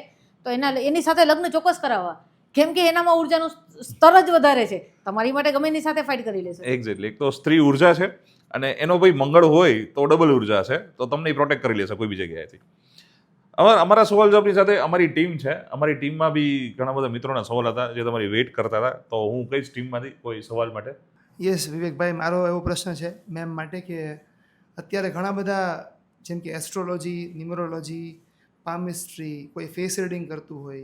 Speaker 2: તો એની સાથે લગ્ન ચોક્કસ કરાવવા. કેમ કે એનામાં ઉર્જાનું સ્તર જ વધારે છે. તમારી માટે ગમે એની સાથે ફાઇટ કરી લેશે.
Speaker 1: એક્ઝેક્ટલી. એક તો સ્ત્રી ઉર્જા છે અને એનો ભાઈ મંગળ હોય તો ડબલ ઉર્જા છે, તો તમને પ્રોટેક્ટ કરી લેશે કોઈ બી જગ્યાએથી. હવે અમારા સવાલ જવાબની સાથે અમારી ટીમ છે. અમારી ટીમમાં બી ઘણા બધા મિત્રોના સવાલ હતા જે તમારી વેઇટ કરતા હતા. તો હું કઈ ટીમમાંથી કોઈ સવાલ માટે?
Speaker 3: યસ વિવેકભાઈ, મારો એવો પ્રશ્ન છે મેમ માટે કે અત્યારે ઘણા બધા જેમ કે એસ્ટ્રોલોજી, ન્યુમરોલોજી, પામિસ્ટ્રી, કોઈ ફેસ રીડિંગ કરતું હોય,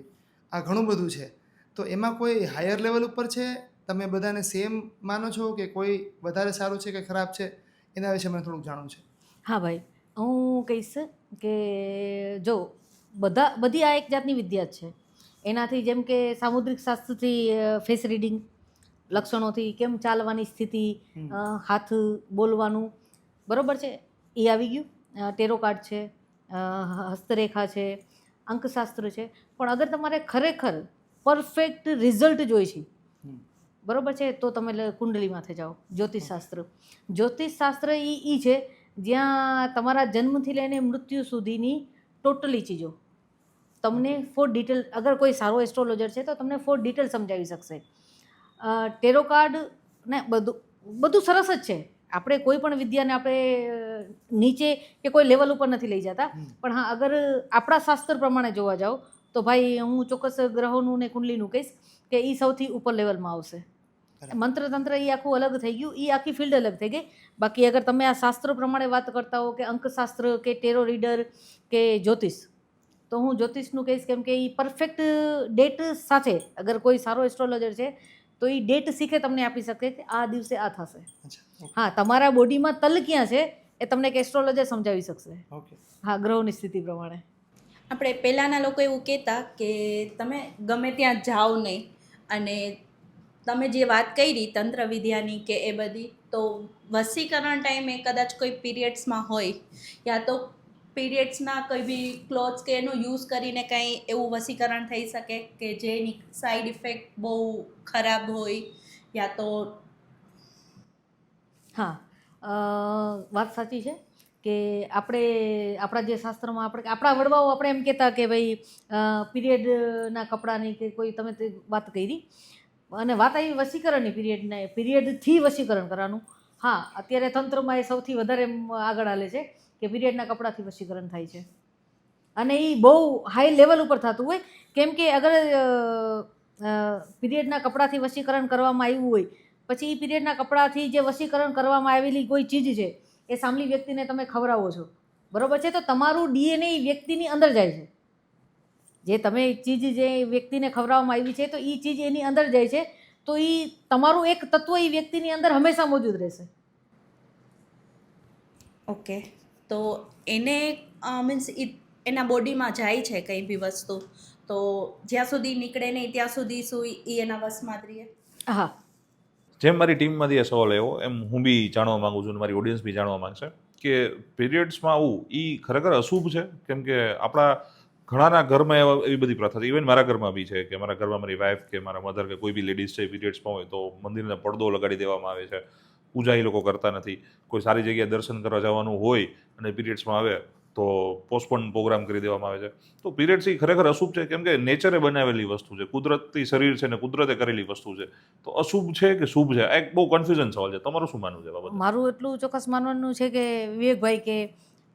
Speaker 3: આ ઘણું બધું છે. તો એમાં કોઈ હાયર લેવલ ઉપર છે? તમે બધાને સેમ માનો છો કે કોઈ વધારે સારું છે કે ખરાબ છે? એના વિશે મને થોડુંક જાણવું છે.
Speaker 2: હા ભાઈ, હું કહીશ કે જો બધી આ એક જાતની વિદ્યા જ છે. એનાથી જેમ કે સામુદ્રિક શાસ્ત્રથી ફેસ રીડિંગ, લક્ષણોથી કેમ ચાલવાની સ્થિતિ, હાથ બોલવાનું, બરોબર છે, એ આવી ગયું. ટેરો કાર્ડ છે, હસ્તરેખા છે, અંકશાસ્ત્ર છે. પણ અગર તમારે ખરેખર પરફેક્ટ રિઝલ્ટ જોઈ છે, બરોબર છે, તો તમે કુંડલી માથે જાઓ. જ્યોતિષશાસ્ત્ર એ છે જ્યાં તમારા જન્મથી લઈને મૃત્યુ સુધીની ટોટલી ચીજો તમને ફોર ડિટેલ, અગર કોઈ સારો એસ્ટ્રોલોજર છે તો તમને ફોર ડિટેલ સમજાવી શકશે. ટેરો કાર્ડ ને બધું સરસ જ છે. આપણે કોઈ પણ વિદ્યાને આપણે નીચે કે કોઈ લેવલ ઉપર નથી લઈ જતા. પણ હા, અગર આપણા શાસ્ત્ર પ્રમાણે જોવા જાઓ તો ભાઈ હું ચોક્કસ ગ્રહોનું ને કુંડલીનું કહીશ કે એ સૌથી ઉપર લેવલમાં આવશે. મંત્ર તંત્ર એ આખું અલગ થઈ ગયું, એ આખી ફિલ્ડ અલગ થઈ ગઈ. બાકી અગર તમે આ શાસ્ત્ર પ્રમાણે વાત કરતા હો કે અંકશાસ્ત્ર કે ટેરો રીડર કે જ્યોતિષ, તો હું જ્યોતિષનું કહીશ. કેમ કે એ પરફેક્ટ ડેટ સાથે અગર કોઈ સારો એસ્ટ્રોલોજર છે તો એ ડેટ શીખે તમને આપી શકે કે આ દિવસે આ થશે. હા, તમારા બોડીમાં તલ ક્યાં છે એ તમને એક એસ્ટ્રોલોજર સમજાવી શકશે. હા, ગ્રહોની સ્થિતિ પ્રમાણે.
Speaker 4: આપણે પહેલાંના લોકો એવું કહેતા કે તમે ગમે ત્યાં જાઓ નહીં, અને તમે જે વાત કરી તંત્ર વિદ્યાની કે એ બધી, તો વશીકરણ ટાઈમે કદાચ કોઈ પીરિયડ્સમાં હોય યા તો પીરિયડ્સના કોઈ બી ક્લોથ્સ કે એનો યુઝ કરીને કંઈ એવું વશીકરણ થઈ શકે કે જેની સાઈડ ઇફેક્ટ બહુ ખરાબ હોય યા તો?
Speaker 2: હા, વાત સાચી છે કે આપણા જે શાસ્ત્રમાં આપણા વડવાઓ આપણે એમ કહેતા કે ભાઈ પીરિયડના કપડાની કે કોઈ તમે તે વાત કરી, અને વાત આવી વશીકરણની, પીરિયડથી વશીકરણ કરવાનું. હા, અત્યારે તંત્રમાં એ સૌથી વધારે આગળ હાલે છે કે પીરિયડના કપડાથી વશીકરણ થાય છે. અને એ બહુ હાઈ લેવલ ઉપર થતું હોય. કેમ કે અગર પીરિયડના કપડાથી વશીકરણ કરવામાં આવ્યું હોય, પછી એ પીરિયડના કપડાથી જે વશીકરણ કરવામાં આવેલી કોઈ ચીજ છે એ સામલી વ્યક્તિને તમે ખવડાવો છો, બરોબર છે, તો તમારું ડીએનએ વ્યક્તિની અંદર જાય છે. જે તમે ચીજ જે વ્યક્તિને ખવડાવવામાં આવી છે તો એ ચીજ એની અંદર જાય છે, તો એ તમારું એક તત્વ એ વ્યક્તિની અંદર હંમેશા મોજૂદ રહેશે.
Speaker 4: ઓકે, તો એને મીન્સ એના બોડીમાં જાય છે કંઈ બી વસ્તુ, તો જ્યાં સુધી નીકળે નહીં ત્યાં સુધી શું એ એના વશમાં જ રહે?
Speaker 2: હા,
Speaker 1: જેમ મારી ટીમમાંથી એ સવાલ આવ્યો એમ હું બી જાણવા માંગુ છું અને મારી ઓડિયન્સ બી જાણવા માંગશે કે પીરિયડ્સમાં આવું એ ખરેખર અશુભ છે? કેમ કે આપણા ઘણાના ઘરમાં એવી બધી પ્રથા છે. ઇવન મારા ઘરમાં બી છે કે મારા ઘરમાં મારી વાઈફ કે મારા મધર કે કોઈ બી લેડીઝ છે પીરિયડ્સમાં હોય તો મંદિરને પડદો લગાડી દેવામાં આવે છે. પૂજા એ લોકો કરતા નથી. કોઈ સારી જગ્યાએ દર્શન કરવા જવાનું હોય અને પીરિયડ્સમાં આવે તો પોસ્ટપોન પ્રોગ્રામ કરી દેવામાં આવે છે. તો પીરિયડ્સ એ ખરેખર અશુભ છે? કેમ કે નેચરે બનાવેલી વસ્તુ છે, કુદરતી શરીર છે ને કુદરતે કરેલી વસ્તુ છે, તો અશુભ છે કે શુભ છે? એક બહુ કન્ફ્યુઝન સવાલ છે. તમારું શું માનવું છે બાબત?
Speaker 2: મારું એટલું ચોક્કસ માનવાનું છે કે વિવેકભાઈ કે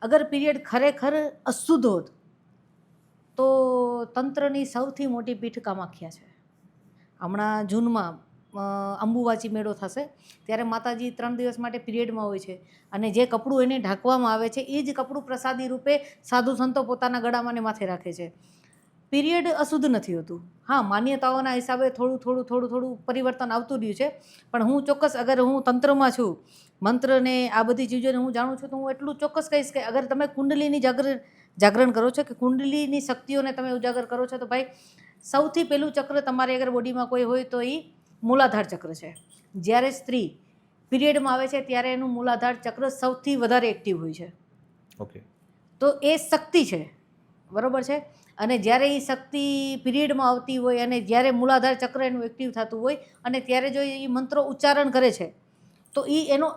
Speaker 2: અગર પીરિયડ ખરેખર અશુદ્ધ હોત તો તંત્રની સૌથી મોટી પીઠ કામાખ્યા છે. હમણાં જૂનમાં અંબુવાચી મેળો થશે ત્યારે માતાજી 3 દિવસ માટે પીરિયડમાં હોય છે અને જે કપડું એને ઢાંકવામાં આવે છે એ જ કપડું પ્રસાદી રૂપે સાધુ સંતો પોતાના ગળામાં ને માથે રાખે છે. પીરિયડ અશુદ્ધ નથી હોતું. હા, માન્યતાઓના હિસાબે થોડું પરિવર્તન આવતું રહ્યું છે, પણ હું ચોક્કસ, અગર હું તંત્રમાં છું, મંત્ર ને આ બધી ચીજોને હું જાણું છું, તો હું એટલું ચોક્કસ કહીશ કે અગર તમે કુંડલીની જાગરણ કરો છો, કે કુંડલીની શક્તિઓને તમે ઉજાગર કરો છો, તો ભાઈ સૌથી પહેલું ચક્ર તમારી અગર બોડીમાં કોઈ હોય તો એ મૂલાધાર ચક્ર છે. જ્યારે સ્ત્રી પીરિયડમાં આવે છે ત્યારે એનું મૂલાધાર ચક્ર સૌથી વધારે એક્ટિવ હોય છે.
Speaker 1: ઓકે.
Speaker 2: તો એ શક્તિ છે, બરાબર છે. અને જ્યારે એ શક્તિ પીરિયડમાં આવતી હોય અને જ્યારે મૂલાધાર ચક્ર એનું એક્ટિવ થતું હોય અને ત્યારે જો એ મંત્રો ઉચ્ચારણ કરે છે તો એ એનો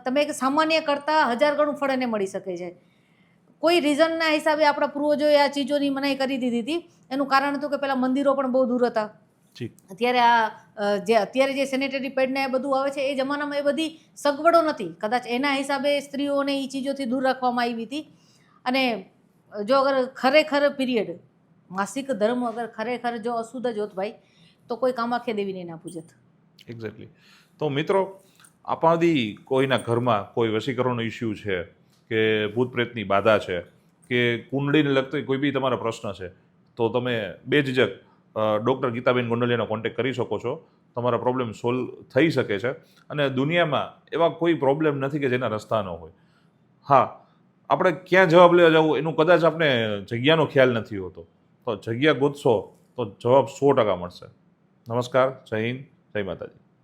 Speaker 2: તમે એક સામાન્ય કરતાં 1000 ગણું ફળ એને મળી શકે છે. કોઈ રીઝનના હિસાબે આપણા પૂર્વજોએ આ ચીજોની મનાઈ કરી દીધી હતી. એનું કારણ હતું કે પહેલાં મંદિરો પણ બહુ દૂર હતા. અત્યારે જે સેનેટરી પેડ ને એ બધું આવે છે, એ જમાનામાં એ બધી સગવડો નથી. કદાચ એના હિસાબે સ્ત્રીઓને એ ચીજોથી દૂર રાખવામાં આવી હતી. અને જો અગર ખરેખર પીરિયડ માસિક ધર્મ અગર ખરેખર જો અશુદ્ધ જ હોત ભાઈ, તો કોઈ કામાખ્યા દેવીને ના પૂજત.
Speaker 1: એક્ઝેક્ટલી. તો મિત્રો, આપણાથી કોઈના ઘરમાં કોઈ વશીકરણનો ઇસ્યુ છે કે ભૂત પ્રેતની બાધા છે કે કુંડળીને લગતો કોઈ બી તમારા પ્રશ્ન છે, તો તમે બેઝિઝક ડૉક્ટર ગીતાબેન ગોંડલિયાનો કોન્ટેક્ટ કરી શકો છો. તમારા પ્રોબ્લેમ સોલ્વ થઈ શકે છે. અને દુનિયામાં એવા કોઈ પ્રોબ્લેમ નથી કે જેના રસ્તા ન હોય. હા, આપણે ક્યાં જવાબ લેવા જવું એનું કદાચ આપણે જગ્યાનો ખ્યાલ નથી હોતો, તો જગ્યા ગોતશો તો જવાબ 100% મળશે. નમસ્કાર, જય હિન્દ, જય માતાજી.